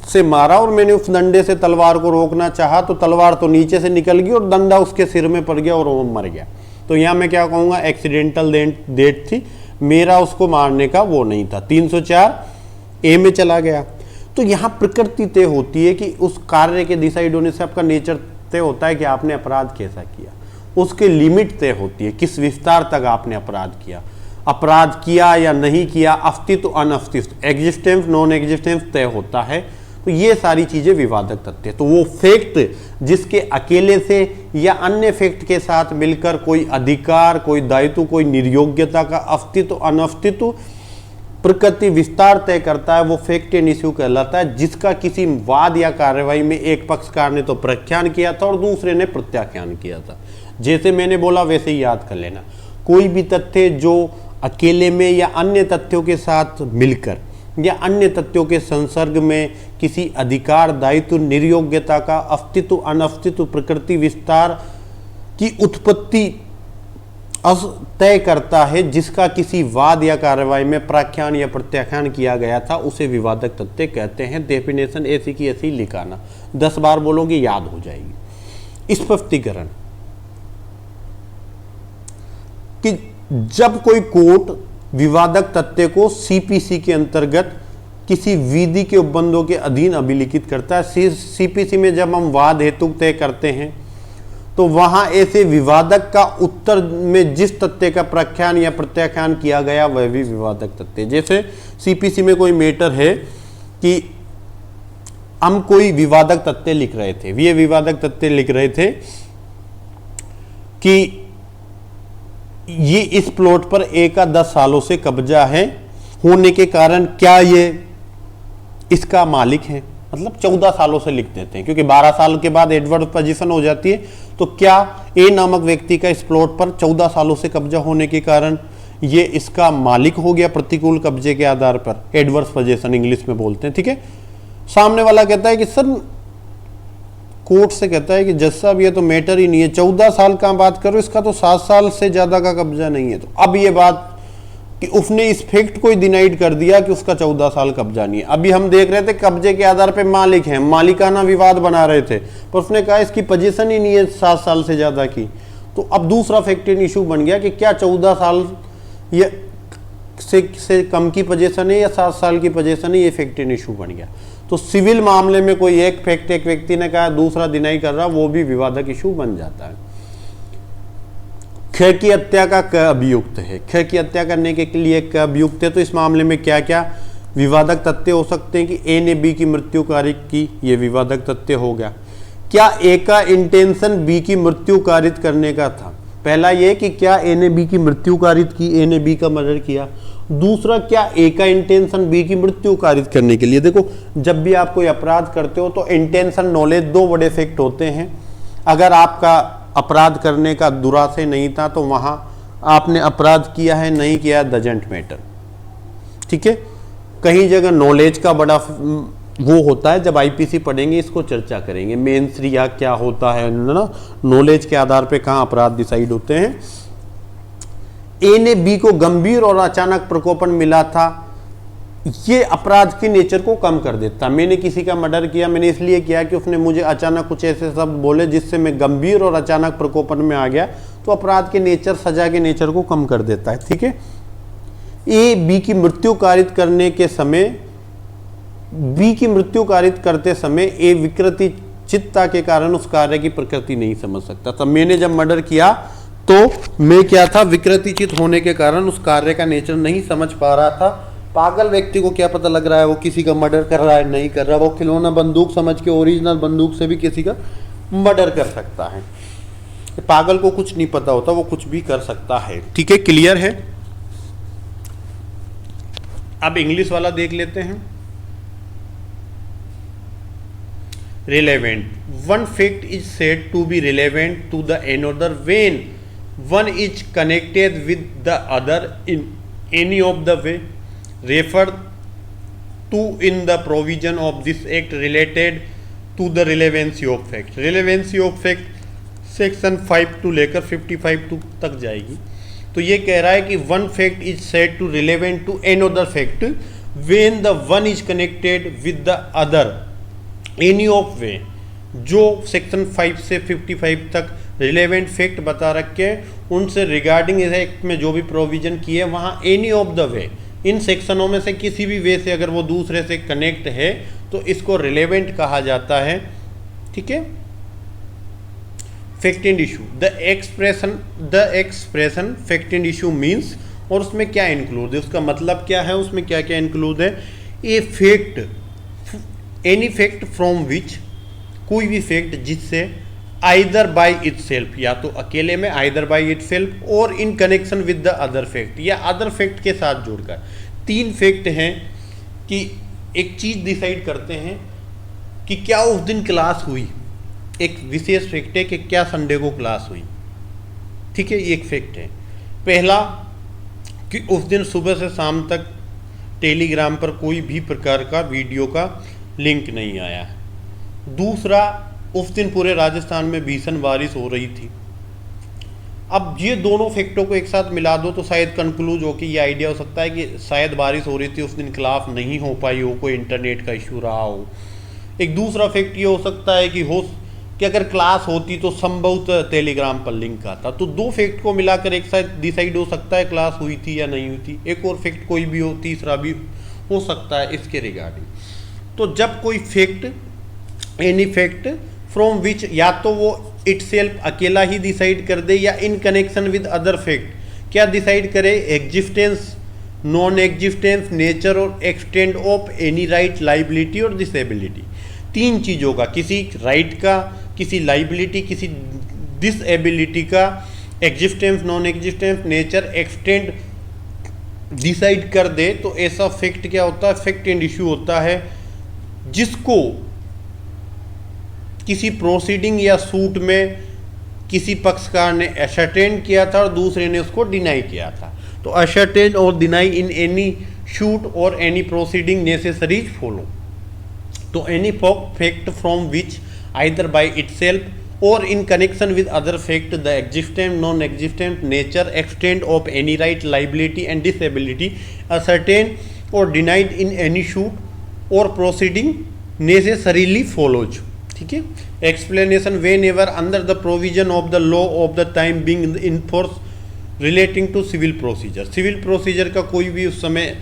से मारा और मैंने उस डंडे से तलवार को रोकना चाहा तो तलवार तो नीचे से निकल गई और डंडा उसके सिर में पड़ गया और वो मर गया। तो यहाँ मैं क्या कहूँगा, एक्सीडेंटल डेथ थी, मेरा उसको मारने का वो नहीं था। 304 ए में चला गया। तो यहाँ प्रकृति तय होती है कि उस कार्य के डिसाइड होने से आपका नेचर तय होता है कि आपने अपराध कैसा किया, उसके लिमिट तय होती है, किस विस्तार तक आपने अपराध किया या नहीं किया, अस्तित्व अनअस्तित्व, एग्जिस्टेंस नॉन एग्जिस्टेंस तय होता है। तो ये सारी चीजें विवादक तथ्य है। तो वो फैक्ट जिसके अकेले से या अन्य फैक्ट के साथ मिलकर कोई अधिकार, कोई दायित्व, कोई निर्योग्यता का अस्तित्व अनअस्तित्व प्रकृति विस्तार तय करता है, वो फैक्ट एंड इश्यू कहलाता है, जिसका किसी वाद या कार्यवाही में एक पक्षकार ने तो प्रख्यान किया था और दूसरे ने प्रत्याख्यान किया था। जैसे मैंने बोला वैसे ही याद कर लेना। कोई भी तथ्य जो अकेले में या अन्य तथ्यों के साथ मिलकर या अन्य तथ्यों के संसर्ग में किसी अधिकार, दायित्व, निर्योग्यता का अस्तित्व अनस्तित्व प्रकृति विस्तार की उत्पत्ति तय करता है, जिसका किसी वाद या कार्यवाही में प्रख्यान या प्रत्याख्यान किया गया था, उसे विवादक तथ्य कहते हैं। डेफिनेशन ऐसी की ऐसी लिखाना, 10 बार बोलोगे याद हो जाएगी। स्पष्टीकरण कि जब कोई कोर्ट विवादक तथ्य को सीपीसी के अंतर्गत किसी विधि के उपबंधों के अधीन अभिलिखित करता है, सीपीसी में जब हम वाद हेतु तय करते हैं तो वहां ऐसे विवादक का उत्तर में जिस तथ्य का प्रख्यान या प्रत्याख्यान किया गया वह भी विवादक तथ्य। जैसे सीपीसी में कोई मैटर है कि हम कोई विवादक तथ्य लिख रहे थे, ये विवादक तथ्य लिख रहे थे कि ये इस प्लॉट पर ए का 10 सालों से कब्जा है होने के कारण क्या ये इसका मालिक है, मतलब 14 सालों से लिख देते हैं क्योंकि 12 साल के बाद एडवर्ड पोजीशन हो जाती है। तो क्या ए नामक व्यक्ति का इस प्लॉट पर 14 सालों से कब्जा होने के कारण ये इसका मालिक हो गया प्रतिकूल कब्जे के आधार पर, एडवर्स पोजीशन इंग्लिश में बोलते हैं। ठीक है, सामने वाला कहता है कि सर, कोर्ट से कहता है कि जज साहब ये तो मैटर ही नहीं है, 14 साल का बात करो, इसका तो 7 साल से ज्यादा का कब्जा नहीं है। तो अब ये बात कि उसने इस फैक्ट को डिनाइड कर दिया कि उसका 14 साल कब्जा नहीं है। अभी हम देख रहे थे कब्जे के आधार पे मालिक हैं, मालिकाना विवाद बना रहे थे, पर उसने कहा इसकी पोजीशन ही नहीं है 7 साल से ज्यादा की। तो अब दूसरा फैक्ट एंड इशू बन गया कि क्या 14 साल ये से कम की पोजीशन है या 7 साल की पोजीशन है, ये फैक्ट एंड इशू बन गया। तो सिविल मामले में कोई एक फैक्ट एक व्यक्ति ने कहा, दूसरा डिनाई कर रहा, वो भी विवादक इशू बन जाता है। क्षय की हत्या का क्या अभियुक्त है, क्षय की हत्या करने के लिए क्या अभियुक्त है, तो इस मामले में क्या क्या विवादक तथ्य हो सकते हैं कि ए ने बी की मृत्यु कारित की, ये विवादक तथ्य हो गया। क्या ए का इंटेंशन बी की मृत्यु कारित करने का था, पहला ये कि क्या ए ने बी की मृत्यु कारित की, ए ने बी का मर्डर किया। दूसरा, क्या ए का इंटेंशन बी की मृत्यु कारित करने के लिए। देखो, जब भी आप कोई अपराध करते हो तो इंटेंशन नॉलेज 2 बड़े फैक्ट होते हैं। अगर आपका अपराध करने का दुराशय नहीं था तो वहां आपने अपराध किया है नहीं किया है डजंट मैटर। ठीक है, कहीं जगह नॉलेज का बड़ा वो होता है, जब आईपीसी पढ़ेंगे इसको चर्चा करेंगे, मेंस रिया क्या होता है ना, नॉलेज के आधार पे कहां अपराध डिसाइड होते हैं। ए ने बी को गंभीर और अचानक प्रकोपन मिला था, ये अपराध की नेचर को कम कर देता। मैंने किसी का मर्डर किया, मैंने इसलिए किया कि उसने मुझे अचानक कुछ ऐसे शब्द बोले जिससे मैं गंभीर और अचानक प्रकोपन में आ गया, तो अपराध के नेचर, सजा के नेचर को कम कर देता है। ठीक है, ए बी की मृत्यु कारित करने के समय, बी की मृत्यु कारित करते समय ए विकृति चित्ता के कारण उस कार्य की प्रकृति नहीं समझ सकता था। मैंने जब मर्डर किया तो मैं क्या था, विकृति चित्त होने के कारण उस कार्य का नेचर नहीं समझ पा रहा था। पागल व्यक्ति को क्या पता लग रहा है वो किसी का मर्डर कर रहा है नहीं कर रहा, वो खिलौना बंदूक समझ के ओरिजिनल बंदूक से भी किसी का मर्डर कर सकता है। पागल को कुछ नहीं पता होता, वो कुछ भी कर सकता है। ठीक है, क्लियर है। अब इंग्लिश वाला देख लेते हैं। Relevant, one fact is said to be relevant to the another when one is connected with the other in any of the way referred to in the provision of this act related to the relevancy of fact. Relevancy of fact section 5 to लेकर 55 तक जाएगी। तो ये कह रहा है कि one fact is said to relevant to an other fact when the one is connected with the other any of way. जो सेक्शन 5 से 55 तक रिलेवेंट फैक्ट बता रखे हैं, उनसे रिगार्डिंग इस एक्ट में जो भी प्रोविजन किए है, वहाँ एनी ऑफ द वे, इन सेक्शनों में से किसी भी वे से अगर वो दूसरे से कनेक्ट है तो इसको रिलेवेंट कहा जाता है। ठीक है। Fact and issue, the expression fact and issue means, और उसमें क्या इंक्लूड है, उसका मतलब क्या है, उसमें क्या क्या इंक्लूड है। A fact, any fact from विच, कोई भी फैक्ट जिससे आइदर बाय इटसेल्फ, या तो अकेले में आइदर बाय इटसेल्फ और in connection with the other fact, या अदर फैक्ट के साथ जोड़कर। तीन फैक्ट हैं कि एक चीज डिसाइड करते हैं कि क्या उस दिन क्लास हुई, एक विशेष फैक्ट है कि क्या संडे को क्लास हुई। ठीक है, ये एक फैक्ट है। पहला कि उस दिन सुबह से शाम तक टेलीग्राम पर कोई भी प्रकार का वीडियो का लिंक नहीं आया है। दूसरा, उस दिन पूरे राजस्थान में भीषण बारिश हो रही थी। अब ये दोनों फैक्टों को एक साथ मिला दो तो शायद कंक्लूज हो कि ये आइडिया हो सकता है कि शायद बारिश हो रही थी उस दिन, क्लास नहीं हो पाई हो, कोई इंटरनेट का इशू रहा हो। एक दूसरा फैक्ट ये हो सकता है कि अगर क्लास होती तो संभवतः टेलीग्राम पर लिंक आता। तो दो फैक्ट को मिलाकर एक साथ डिसाइड हो सकता है क्लास हुई थी या नहीं हुई थी। एक और फैक्ट कोई भी हो, तीसरा भी हो सकता है इसके रिगार्डिंग। तो जब कोई फैक्ट, एनी फैक्ट फ्रॉम विच, या तो वो इटसेल्फ अकेला ही डिसाइड कर दे या इन कनेक्शन विद अदर फैक्ट क्या डिसाइड करे, एग्जिस्टेंस, नॉन एग्जिस्टेंस, नेचर और extent of any right, liability और डिसेबिलिटी। तीन चीज़ों का, किसी राइट का, किसी लाइबिलिटी, किसी डिसेबिलिटी का existence, non existence, nature, extent decide कर दे तो ऐसा फैक्ट क्या होता है, फैक्ट एंड इशू होता है, जिसको किसी प्रोसीडिंग या सूट में किसी पक्षकार ने असर्टेन किया था और दूसरे ने उसको डिनाई किया था। तो असर्टेन और डिनाई इन एनी शूट और एनी प्रोसीडिंग नेसेसरी फॉलो। तो any fact from which either by itself और in connection with other fact the existent, non existent, nature, extent of any right, liability and disability asserted और denied in any suit और proceeding necessarily follows. ठीक है। Explanation, whenever under the provision of the law of the time being in force relating to civil procedure, civil procedure का कोई भी उस समय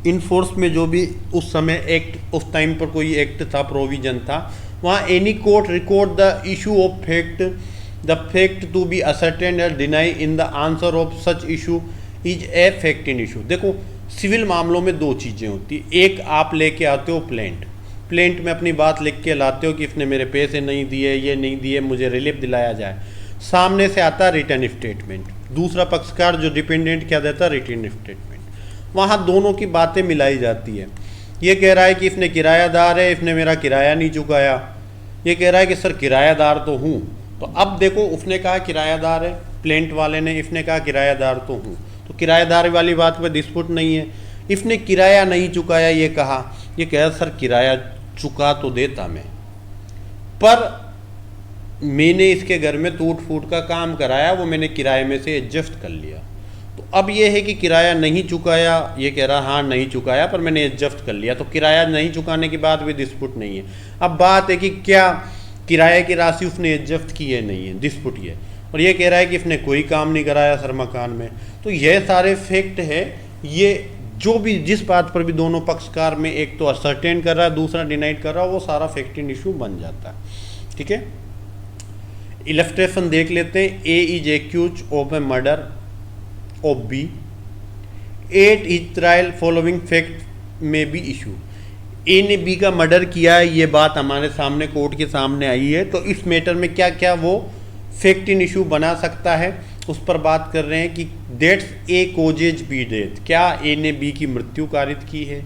in force में जो भी उस समय एक्ट, उस टाइम पर कोई एक्ट था, प्रोविजन था, वहाँ any court record the issue of fact, the fact to be asserted और deny in the answer of such issue is a fact in issue. देखो, सिविल मामलों में दो चीज़ें होती है। एक, आप लेके आते हो प्लेंट में अपनी बात लिख के लाते हो कि इसने मेरे पैसे नहीं दिए, ये नहीं दिए, मुझे रिलीफ दिलाया जाए। सामने से आता है रिटर्न स्टेटमेंट, दूसरा पक्षकार जो डिपेंडेंट क्या देता है, रिटर्न स्टेटमेंट। वहाँ दोनों की बातें मिलाई जाती है। ये कह रहा है कि इसने किरायादार है, इसने मेरा किराया नहीं चुकाया। ये कह रहा है कि सर किरायादार तो हूँ। तो अब देखो, उसने कहा किरायादार है, प्लेंट वाले ने, इसने कहा किरायादार तो हूँ, तो किरायादार वाली बात पर डिस्प्यूट नहीं है। इसने किराया नहीं चुकाया ये कहा, ये कह सर किराया चुका तो देता मैं, पर मैंने इसके घर में टूट फूट का काम कराया, वो मैंने किराए में से एडजस्ट कर लिया। तो अब ये है कि किराया नहीं चुकाया, ये कह रहा हाँ नहीं चुकाया पर मैंने एडजस्ट कर लिया, तो किराया नहीं चुकाने के बाद भी डिस्प्यूट नहीं है। अब बात है कि क्या किराए की राशि उसने एडजस्ट की है, नहीं है, डिस्प्यूट ये। और ये कह रहा है कि इसने कोई काम नहीं कराया सर मकान में। तो यह सारे फैक्ट है, ये जो भी जिस बात पर भी दोनों पक्षकार में एक तो असर्टेन कर रहा है, दूसरा डिनाइड कर रहा है, वो सारा फैक्ट एंड इशू बन जाता है। ठीक है। इलस्ट्रेशन देख लेते हैं। A is accuse of a murder of B, at is trial following fact में बी इशू। ए ने बी का मर्डर किया है, ये बात हमारे सामने कोर्ट के सामने आई है। तो इस मैटर में क्या क्या वो फैक्ट इन इशू बना सकता है, उस पर बात कर रहे हैं कि that's A causes B death, क्या ए ने बी की मृत्यु कारित की है।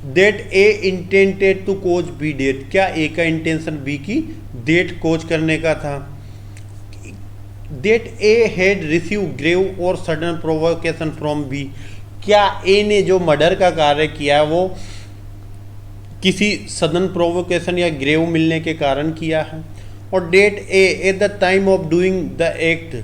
That A intended to cause B death, क्या ए का इंटेंशन बी की डेट कोज करने का था। That A had receive grave और सडन प्रोवोकेशन फ्रॉम बी, क्या ए ने जो मर्डर का कार्य किया वो किसी सडन प्रोवोकेशन या ग्रेव मिलने के कारण किया है। और that A at the time of doing the act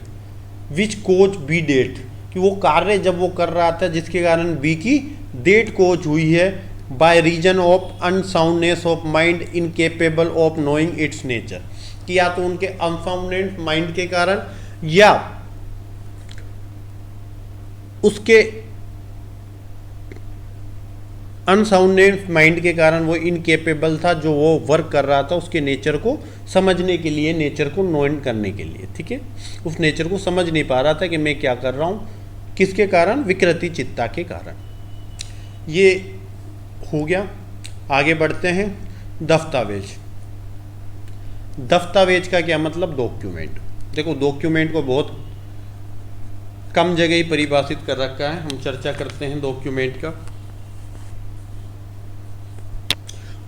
which cause B death, कि वो कार्य जब वो कर रहा था जिसके कारण बी की डेट कोच हुई है, by reason of unsoundness of mind incapable of knowing its nature, कि या तो उनके अनसाउंडनेस माइंड के कारण या उसके अनसाउंडनेस माइंड के कारण वो इनकेपेबल था, जो वो वर्क कर रहा था उसके नेचर को समझने के लिए, नेचर को नोन करने के लिए, ठीक है। उस नेचर को समझ नहीं पा रहा था कि मैं क्या कर रहा हूँ, किसके कारण, विकृति चित्ता के कारण। ये हो गया। आगे बढ़ते हैं। दस्तावेज। दस्तावेज का क्या मतलब? डॉक्यूमेंट। देखो डॉक्यूमेंट को बहुत कम जगह ही परिभाषित कर रखा है, हम चर्चा करते हैं डॉक्यूमेंट का।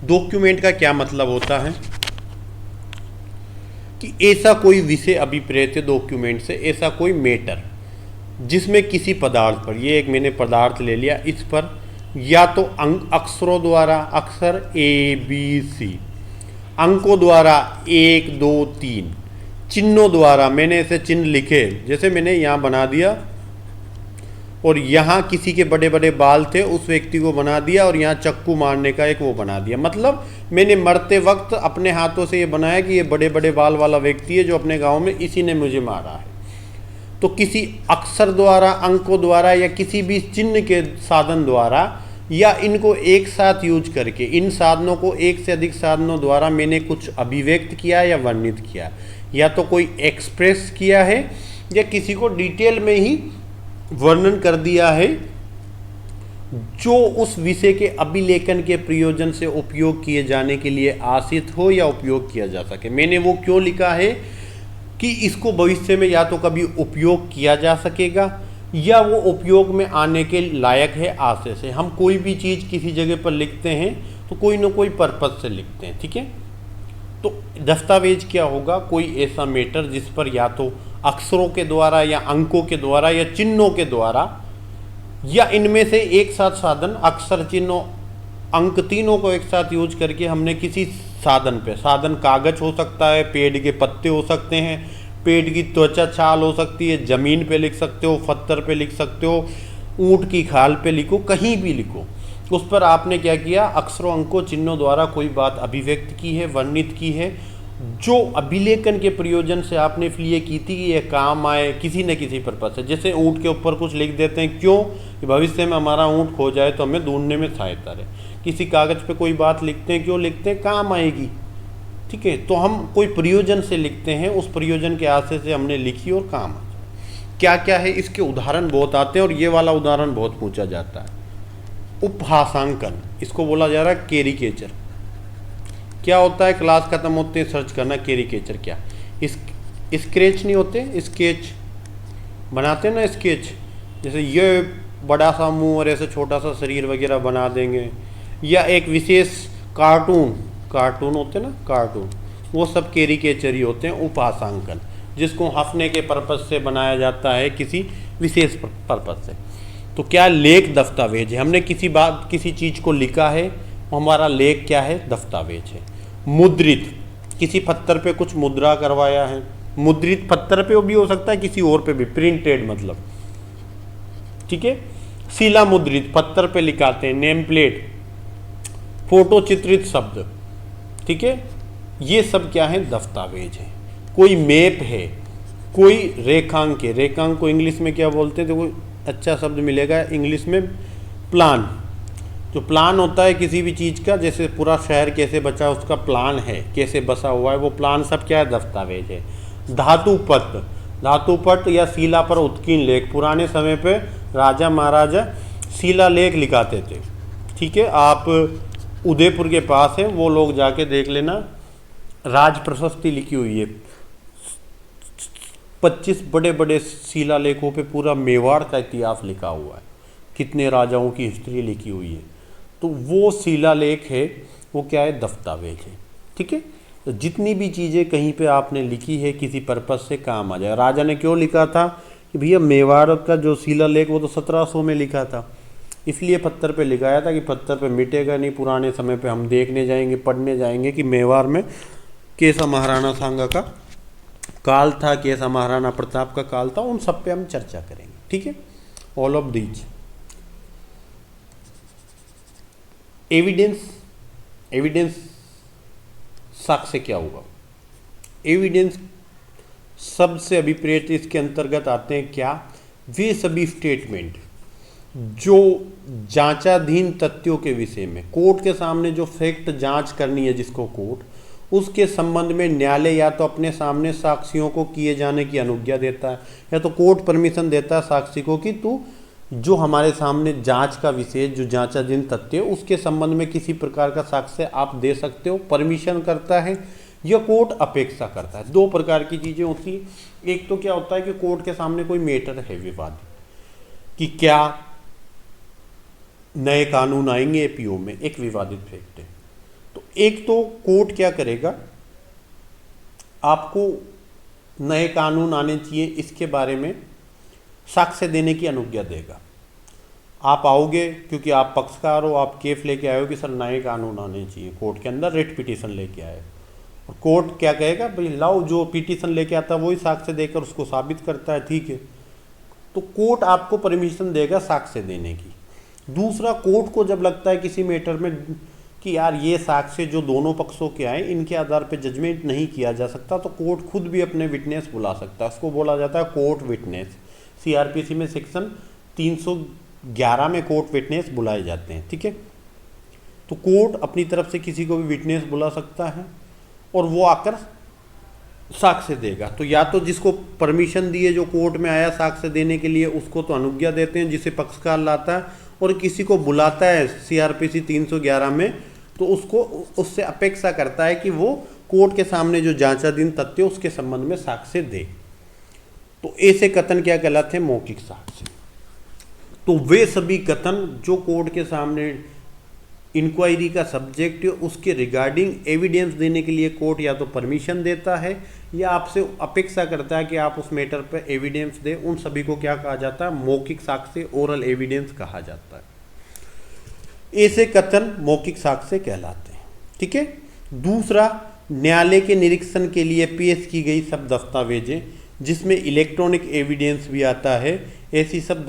डॉक्यूमेंट का क्या मतलब होता है कि ऐसा कोई विषय अभिप्रेत है डॉक्यूमेंट से, ऐसा कोई मैटर जिसमें किसी पदार्थ पर, ये एक मैंने पदार्थ ले लिया, इस पर या तो अक्षरों द्वारा, अक्षर ABC, अंकों द्वारा 1 2 3, चिन्हों द्वारा, मैंने ऐसे चिन्ह लिखे, जैसे मैंने यहाँ बना दिया और यहाँ किसी के बड़े बड़े बाल थे, उस व्यक्ति को बना दिया, और यहाँ चक्कू मारने का एक वो बना दिया। मतलब मैंने मरते वक्त अपने हाथों से ये बनाया कि ये बड़े बड़े बाल वाला व्यक्ति है जो अपने गांव में इसी ने मुझे मारा है। तो किसी अक्षर द्वारा, अंकों द्वारा या किसी भी चिन्ह के साधन द्वारा, या इनको एक साथ यूज करके, इन साधनों को एक से अधिक साधनों द्वारा मैंने कुछ अभिव्यक्त किया या वर्णित किया, या तो कोई एक्सप्रेस किया है या किसी को डिटेल में ही वर्णन कर दिया है, जो उस विषय के अभिलेखन के प्रयोजन से उपयोग किए जाने के लिए आसित हो या उपयोग किया जा सके। मैंने वो क्यों लिखा है कि इसको भविष्य में या तो कभी उपयोग किया जा सकेगा या वो उपयोग में आने के लायक है आशय से। हम कोई भी चीज़ किसी जगह पर लिखते हैं तो कोई ना कोई पर्पज से लिखते हैं, ठीक है। तो दस्तावेज क्या होगा? कोई ऐसा मैटर जिस पर या तो अक्षरों के द्वारा या अंकों के द्वारा या चिन्हों के द्वारा या इनमें से एक साथ साधन, अक्षर चिन्ह अंक तीनों को एक साथ यूज करके हमने किसी साधन पे, साधन कागज हो सकता है, पेड़ के पत्ते हो सकते हैं, पेड़ की त्वचा छाल हो सकती है, जमीन पे लिख सकते हो, पत्थर पे लिख सकते हो, ऊंट की खाल पे लिखो, कहीं भी लिखो, उस पर आपने क्या किया? अक्षरों अंकों चिन्हों द्वारा कोई बात अभिव्यक्त की है, वर्णित की है, जो अभिलेखन के प्रयोजन से आपने इसलिए की थी कि ये काम आए किसी न किसी पर्पज से। जैसे ऊँट के ऊपर कुछ लिख देते हैं, क्यों? कि भविष्य में हमारा ऊँट खो जाए तो हमें ढूंढने में सहायता रहे। किसी कागज़ पे कोई बात लिखते हैं, क्यों लिखते हैं? काम आएगी, ठीक है। तो हम कोई प्रयोजन से लिखते हैं, उस प्रयोजन के आशय से हमने लिखी और काम आ जाए। क्या क्या है इसके उदाहरण बहुत आते हैं, और ये वाला उदाहरण बहुत पूछा जाता है। उपहासांकन, इसको बोला जा रहा है कैरिकेचर। क्या होता है? क्लास खत्म होते हैं सर्च करना कैरिकेचर क्या। स्केच नहीं होते, स्केच बनाते हैं ना, स्केच जैसे ये बड़ा सा मुंह और ऐसे छोटा सा शरीर वगैरह बना देंगे, या एक विशेष कार्टून होते हैं ना, कार्टून, वो सब कैरिकेचर ही होते हैं। उपहासांकन जिसको हंसने के पर्पज से बनाया जाता है, किसी विशेष पर्पज से। तो क्या लेख दस्तावेज है? हमने किसी चीज़ को लिखा है, हमारा लेख क्या है? दस्तावेज है। मुद्रित, किसी पत्थर पे कुछ मुद्रा करवाया है, मुद्रित पत्थर पे भी हो सकता है, किसी और पे भी, प्रिंटेड मतलब, ठीक है। शिला मुद्रित, पत्थर पे लिखाते हैं, नेम प्लेट, फोटो चित्रित शब्द, ठीक है। ये सब क्या है? दस्तावेज है। कोई मैप है, कोई रेखांक है, रेखांक को इंग्लिश में क्या बोलते हैं? तो कोई अच्छा शब्द मिलेगा इंग्लिश में, प्लान। जो प्लान होता है किसी भी चीज़ का, जैसे पूरा शहर कैसे बचा उसका प्लान है, कैसे बसा हुआ है, वो प्लान सब क्या है? दस्तावेज है। धातुपट, धातुपट या शिला पर उत्कीर्ण लेख, पुराने समय पे राजा महाराजा शिला लेख लिखाते थे, ठीक है। आप उदयपुर के पास है, वो लोग जाके देख लेना, राज प्रशस्ति लिखी हुई है, 25 बड़े बड़े शिलालेखों पे पूरा मेवाड़ का इतिहास लिखा हुआ है, कितने राजाओं की हिस्ट्री लिखी हुई है। तो वो शिलालेख है, वो क्या है? दस्तावेज है, ठीक है। तो जितनी भी चीज़ें कहीं पे आपने लिखी है किसी पर्पज से काम आ जाए। राजा ने क्यों लिखा था कि भैया मेवाड़ का जो शिलालेख वो तो 1700 में लिखा था, इसलिए पत्थर पे लिखाया था कि पत्थर पे मिटेगा नहीं, पुराने समय पे हम देखने जाएंगे, पढ़ने जाएंगे कि मेवाड़ में कैसा महाराणा सांगा का काल था, कैसा महाराणा प्रताप का काल था, उन सब पे हम चर्चा करेंगे। ठीक है, ऑल ऑफ दीज। एविडेंस साक्ष्य क्या होगा? एविडेंस शब्द से अभिप्रेत इसके अंतर्गत आते हैं क्या? वे सभी स्टेटमेंट जो जांचाधीन तथ्यों के विषय में कोर्ट के सामने जो फैक्ट जांच करनी है जिसको कोर्ट, उसके संबंध में न्यायालय या तो अपने सामने साक्षियों को किए जाने की अनुज्ञा देता है, या तो कोर्ट परमिशन देता है साक्षी को कि तू जो हमारे सामने जांच का विषय जो जांचाधीन तथ्य है उसके संबंध में किसी प्रकार का साक्ष्य आप दे सकते हो, परमिशन करता है या कोर्ट अपेक्षा करता है। दो प्रकार की चीज़ें होती है। एक तो क्या होता है कि कोर्ट के सामने कोई मैटर है विवादित, कि क्या नए कानून आएंगे एपीओ में, एक विवादित फैक्ट है। तो एक तो कोर्ट क्या करेगा, आपको नए कानून आने चाहिए इसके बारे में साक्ष्य देने की अनुज्ञा देगा। आप आओगे क्योंकि आप पक्षकार हो, आप केस लेके आए हो कि सर नए कानून आने चाहिए, कोर्ट के अंदर रिट पिटीशन लेके आए, और कोर्ट क्या कहेगा, भाई लाओ, जो पिटीशन लेके आता है वही साक्ष्य देकर उसको साबित करता है, ठीक है। तो कोर्ट आपको परमिशन देगा साक्ष्य देने की। दूसरा, कोर्ट को जब लगता है किसी मैटर में कि यार ये साक्ष्य जो दोनों पक्षों के आए इनके आधार पर जजमेंट नहीं किया जा सकता, तो कोर्ट खुद भी अपने विटनेस बुला सकता है। उसको बोला जाता है कोर्ट विटनेस। सीआरपीसी में सेक्शन 311 में कोर्ट विटनेस बुलाए जाते हैं, ठीक है। तो कोर्ट अपनी तरफ से किसी को भी विटनेस बुला सकता है और वो आकर साक्ष्य देगा। तो या तो जिसको परमिशन दिए जो कोर्ट में आया साक्ष्य देने के लिए उसको तो अनुज्ञा देते हैं जिसे पक्षकार लाता है, और किसी को बुलाता है सीआरपीसी 311 में तो उसको उससे अपेक्षा करता है कि वो कोर्ट के सामने जो जांचाधीन तथ्य उसके संबंध में साक्ष्य दे। तो ऐसे कथन क्या कहलाते हैं? मौखिक साक्ष्य। तो वे सभी कथन जो कोर्ट के सामने इंक्वायरी का सब्जेक्ट है उसके रिगार्डिंग एविडेंस देने के लिए कोर्ट या तो परमिशन देता है या आपसे अपेक्षा करता है कि आप उस मैटर पर एविडेंस दें, उन सभी को क्या कहा जाता है? मौखिक साक्ष्य, ओरल एविडेंस कहा जाता है। ऐसे कथन मौखिक साक्ष्य कहलाते हैं, ठीक है। दूसरा, न्यायालय के निरीक्षण के लिए पेश की गई सब दस्तावेजें, जिसमें इलेक्ट्रॉनिक एविडेंस भी आता है, ऐसी सब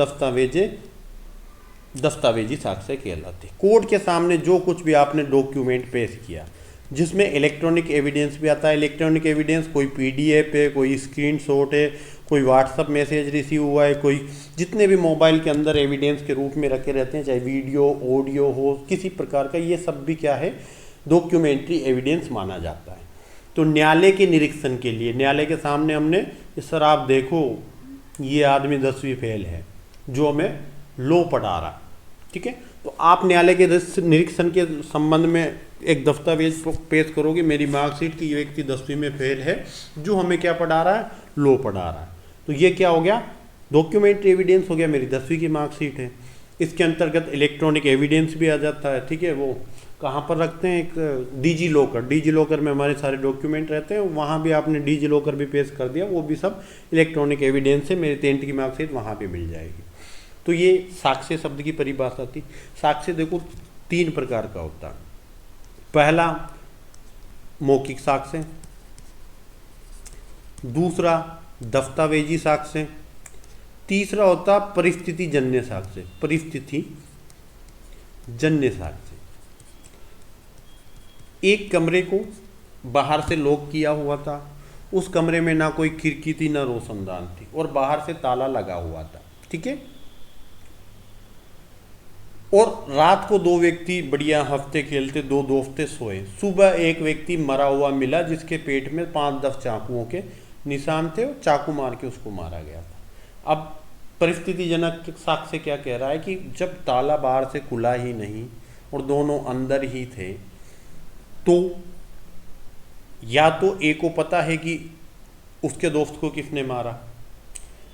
दस्तावेजी साक्ष्य कहलाते। कोर्ट के सामने जो कुछ भी आपने डॉक्यूमेंट पेश किया जिसमें इलेक्ट्रॉनिक एविडेंस भी आता है। इलेक्ट्रॉनिक एविडेंस कोई पीडीएफ है, कोई स्क्रीनशॉट है, कोई व्हाट्सअप मैसेज रिसीव हुआ है, कोई जितने भी मोबाइल के अंदर एविडेंस के रूप में रखे रहते हैं, चाहे वीडियो ऑडियो हो किसी प्रकार का, ये सब भी क्या है? डॉक्यूमेंट्री एविडेंस माना जाता है। तो न्यायालय के निरीक्षण के लिए न्यायालय के सामने हमने सर आप देखो ये आदमी 10वीं फेल है जो हमें लॉ पढ़ा रहा, ठीक है। तो आप न्यायालय के निरीक्षण के संबंध में एक दस्तावेज पेश करोगे, मेरी मार्कशीट की ये व्यक्ति 10वीं में फेल है जो हमें क्या पढ़ा रहा है? लॉ पढ़ा रहा है। तो ये क्या हो गया? डॉक्यूमेंट्री एविडेंस हो गया, मेरी 10वीं की मार्कशीट है। इसके अंतर्गत इलेक्ट्रॉनिक एविडेंस भी आ जाता है, ठीक है। वो कहाँ पर रखते हैं? एक डिजी लॉकर में हमारे सारे डॉक्यूमेंट रहते हैं, वहाँ भी आपने डिजी लॉकर भी पेश कर दिया, वो भी सब इलेक्ट्रॉनिक एविडेंस है, मेरी 10th की मार्कशीट वहाँ पे मिल जाएगी। तो ये साक्ष्य शब्द की परिभाषा थी। साक्ष्य देखो 3 प्रकार का होता है। पहला मौखिक साक्ष्य, दूसरा दस्तावेजी साक्ष्य, तीसरा होता परिस्थिति जन्य साक्ष्य। परिस्थिति जन्य साक्ष्य, एक कमरे को बाहर से लॉक किया हुआ था, उस कमरे में ना कोई खिड़की थी ना रोशनदान थी और बाहर से ताला लगा हुआ था, ठीक है। और रात को 2 व्यक्ति बढ़िया हंसते खेलते 2 दोस्त सोए। सुबह एक व्यक्ति मरा हुआ मिला जिसके पेट में 5-10 चाकुओं के निशान थे और चाकू मार के उसको मारा गया था। अब परिस्थितिजनक साक्ष्य क्या कह रहा है कि जब ताला बाहर से खुला ही नहीं और दोनों अंदर ही थे, तो या तो ए को पता है कि उसके दोस्त को किसने मारा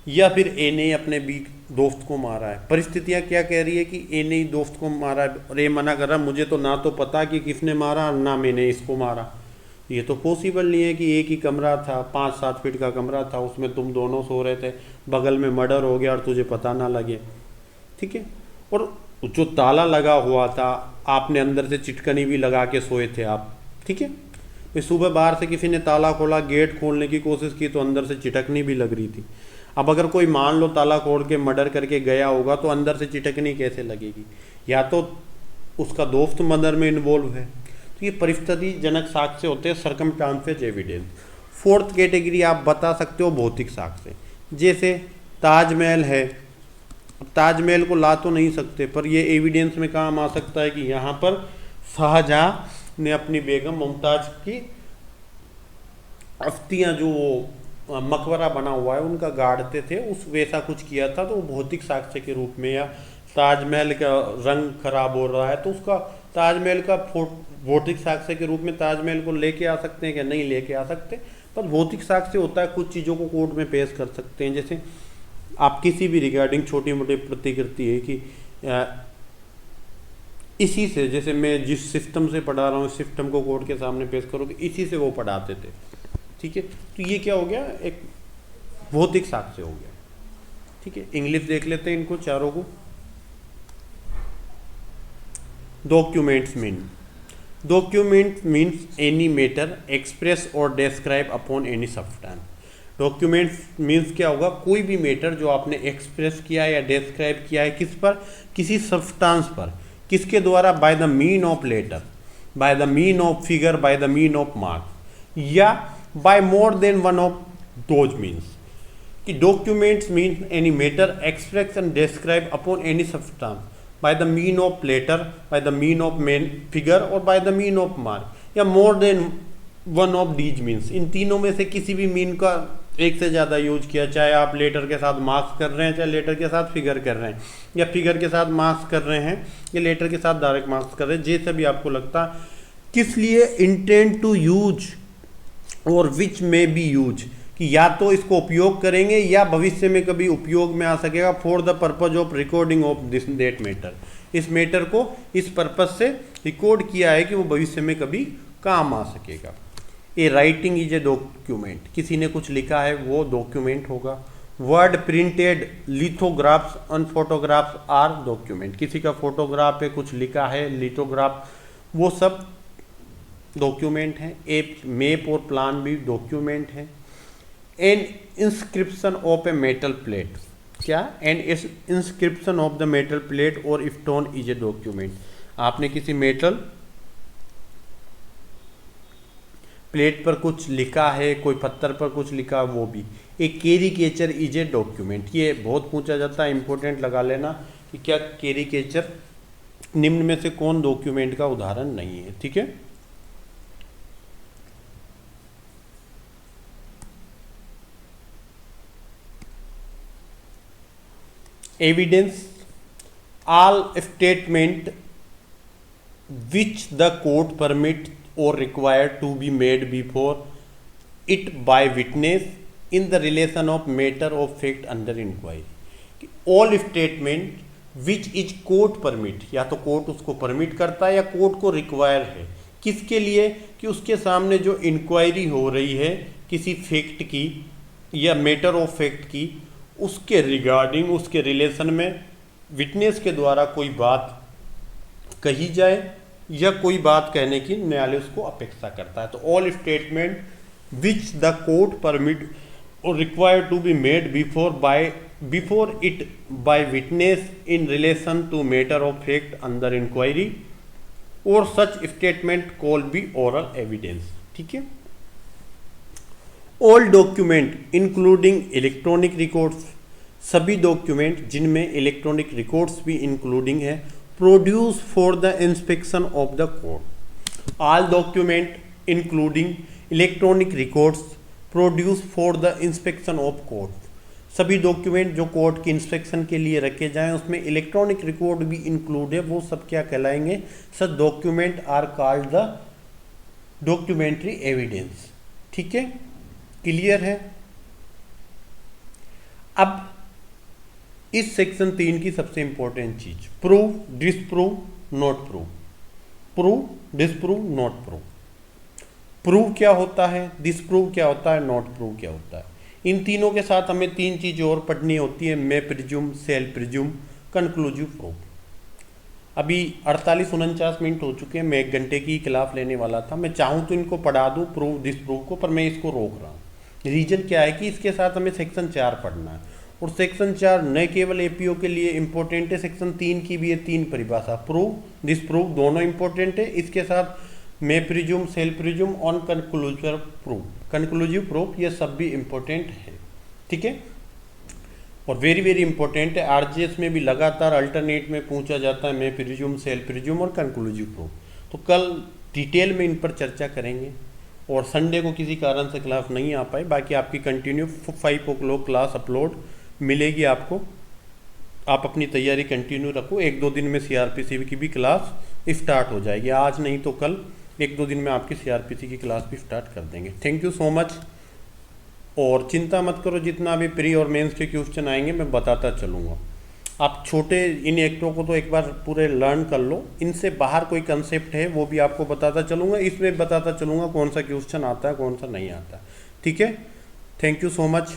या फिर ए ने अपने बी दोस्त को मारा है। परिस्थितियाँ क्या कह रही है कि ए ने ही दोस्त को मारा है और ए मना कर रहा मुझे तो ना तो पता कि किसने मारा ना मैंने इसको मारा। ये तो पॉसिबल नहीं है कि एक ही कमरा था, 5-7 फीट का कमरा था, उसमें तुम दोनों सो रहे थे, बगल में मर्डर हो गया और तुझे पता ना लगे, ठीक है। और जो ताला लगा हुआ था आपने अंदर से चिटकनी भी लगा के सोए थे आप, ठीक है। सुबह बाहर से किसी ने ताला खोला, गेट खोलने की कोशिश की तो अंदर से चिटकनी भी लग रही थी। अब अगर कोई मान लो ताला खोल के मर्डर करके गया होगा तो अंदर से चिटकनी कैसे लगेगी? या तो उसका दोस्त मर्डर में इन्वॉल्व है। तो ये परिस्थितिजनक साक्ष्य होते हैं, सर्कमस्टांसेस एविडेंस। फोर्थ कैटेगरी आप बता सकते हो भौतिक साक्ष्य, जैसे ताजमहल है। अब ताजमहल को ला तो नहीं सकते, पर ये एविडेंस में काम आ सकता है कि यहाँ पर शाहजहां ने अपनी बेगम मुमताज की अस्थियां, जो मकबरा बना हुआ है उनका गाड़ते थे, उस वैसा कुछ किया था, तो वो भौतिक साक्ष्य के रूप में। या ताजमहल का रंग खराब हो रहा है तो उसका ताजमहल का भौतिक साक्ष्य के रूप में ताजमहल को लेके आ सकते हैं क्या? नहीं लेके आ सकते, पर भौतिक साक्ष्य होता है कुछ चीज़ों को कोर्ट में पेश कर सकते हैं। जैसे आप किसी भी रिगार्डिंग छोटी मोटी प्रतिकृति है कि इसी से, जैसे मैं जिस सिस्टम से पढ़ा रहा हूँ इस सिस्टम को कोर्ट के सामने पेश करोगे, इसी से वो पढ़ाते थे, ठीक है। तो ये क्या हो गया? एक भौतिक साक्ष्य हो गया, ठीक है। इंग्लिश देख लेते हैं इनको चारों को। Documents means any matter express और describe upon any substance. Documents means क्या होगा? कोई भी मैटर जो आपने एक्सप्रेस किया या डिस्क्राइब किया है, किस पर? किसी सब्सटेंस पर। किसके द्वारा? By the mean of letter, by the mean of figure, by the mean of mark, या by more than one of those means. कि documents mean any matter express and describe upon any substance by the mean of letter, by the mean of main figure or by the mean of mark, या more than one of these means. इन तीनों में से किसी भी mean का एक से ज़्यादा यूज किया, चाहे आप लेटर के साथ मार्क्स कर रहे हैं, चाहे लेटर के साथ फिगर कर रहे हैं, या फिगर के साथ मार्क्स कर रहे हैं, या लेटर के साथ डायरेक्ट मार्क्स कर रहे हैं, जैसे भी आपको लगता। किस लिए? इंटेंड टू यूज और विच में बी यूज, कि या तो इसको उपयोग करेंगे या भविष्य में कभी उपयोग में आ सकेगा। For the purpose of recording of this that matter, इस मैटर को इस पर्पज से रिकॉर्ड किया है कि वो भविष्य में कभी काम आ सकेगा। A writing is a document, किसी ने कुछ लिखा है वो डॉक्यूमेंट होगा। Word printed, lithographs and photographs are document, किसी का फोटोग्राफ है, कुछ लिखा है, लिथोग्राफ, वो सब डॉक्यूमेंट है। ए मैप और प्लान भी डॉक्यूमेंट है। An inscription of a metal plate, क्या? An inscription of the metal plate or stone is a document. आपने किसी मेटल प्लेट पर कुछ लिखा है, कोई पत्थर पर कुछ लिखा, वो भी। ए कैरिकेचर इज ए डॉक्यूमेंट, ये बहुत पूछा जाता है, इंपॉर्टेंट लगा लेना कि क्या कैरिकेचर निम्न में से कौन डॉक्यूमेंट का उदाहरण नहीं है, ठीक है। Evidence, all statement which the court permit or require to be made before it by witness in the relation of matter of fact under inquiry. all statement which is court permit, या तो court उसको permit करता है या court को require है, किसके लिए? कि उसके सामने जो इंक्वायरी हो रही है किसी फैक्ट की या मैटर ऑफ फैक्ट की, उसके रिगार्डिंग, उसके रिलेशन में विटनेस के द्वारा कोई बात कही जाए या कोई बात कहने की न्यायालय उसको अपेक्षा करता है। तो all statement which the court permit or required to be made before it by witness in relation to matter of fact under inquiry or such statement call be oral evidence, ठीक है। All document including electronic records, सभी document जिनमें electronic records भी including है, produce for the inspection of the court. All document including electronic records produce for the inspection of court, सभी document जो court की inspection के लिए रखे जाएं उसमें इलेक्ट्रॉनिक रिकॉर्ड भी इंक्लूड है, वो सब क्या कहलाएंगे? Such document are called the documentary evidence, ठीक है। क्लियर है? अब इस सेक्शन 3 की सबसे इंपॉर्टेंट चीज, prove, disprove, not prove. Prove, disprove, not prove. Prove क्या होता है, डिसप्रूव क्या होता है, नॉट प्रूव क्या होता है। इन तीनों के साथ हमें 3 चीजें और पढ़नी होती है, may presume, shall presume, conclusive proof. अभी 48-49 मिनट हो चुके हैं, मैं 1 घंटे की क्लास लेने वाला था। मैं चाहूँ तो इनको पढ़ा दूँ प्रूव डिसप्रूव को, पर मैं इसको रोक रहा हूँ। रीजन क्या है कि इसके साथ हमें सेक्शन 4 पढ़ना है, और सेक्शन 4 न केवल एपीओ के लिए इंपॉर्टेंट है, सेक्शन 3 की भी है 3 परिभाषा, प्रूव डिसप्रूव दोनों इंपॉर्टेंट है। इसके साथ may presume, shall presume, on conclusive proof, ये सब भी इंपॉर्टेंट है। ठीक है, और वेरी वेरी इंपॉर्टेंट है। आरजीएस में भी लगातार अल्टरनेट में पूछा जाता है मे प्रिज्यूम, सेल प्रिज्यूम और कंक्लूसिव प्रूफ। तो कल डिटेल में इन पर चर्चा करेंगे, और संडे को किसी कारण से क्लास नहीं आ पाई, बाकी आपकी कंटिन्यू 5 o'clock क्लास अपलोड मिलेगी आपको। आप अपनी तैयारी कंटिन्यू रखो, 1-2 दिन में सीआरपीसी की भी क्लास स्टार्ट हो जाएगी, आज नहीं तो कल 1-2 दिन में आपकी सीआरपीसी की क्लास भी स्टार्ट कर देंगे। थैंक यू सो मच, और चिंता मत करो, जितना भी प्री और मेंस के क्वेश्चन आएंगे मैं बताता चलूँगा। आप छोटे इन एक्टों को तो एक बार पूरे लर्न कर लो, इनसे बाहर कोई कंसेप्ट है वो भी आपको बताता चलूँगा, इसमें बताता चलूँगा कौन सा क्वेश्चन आता है कौन सा नहीं आता। ठीक है, थैंक यू सो मच।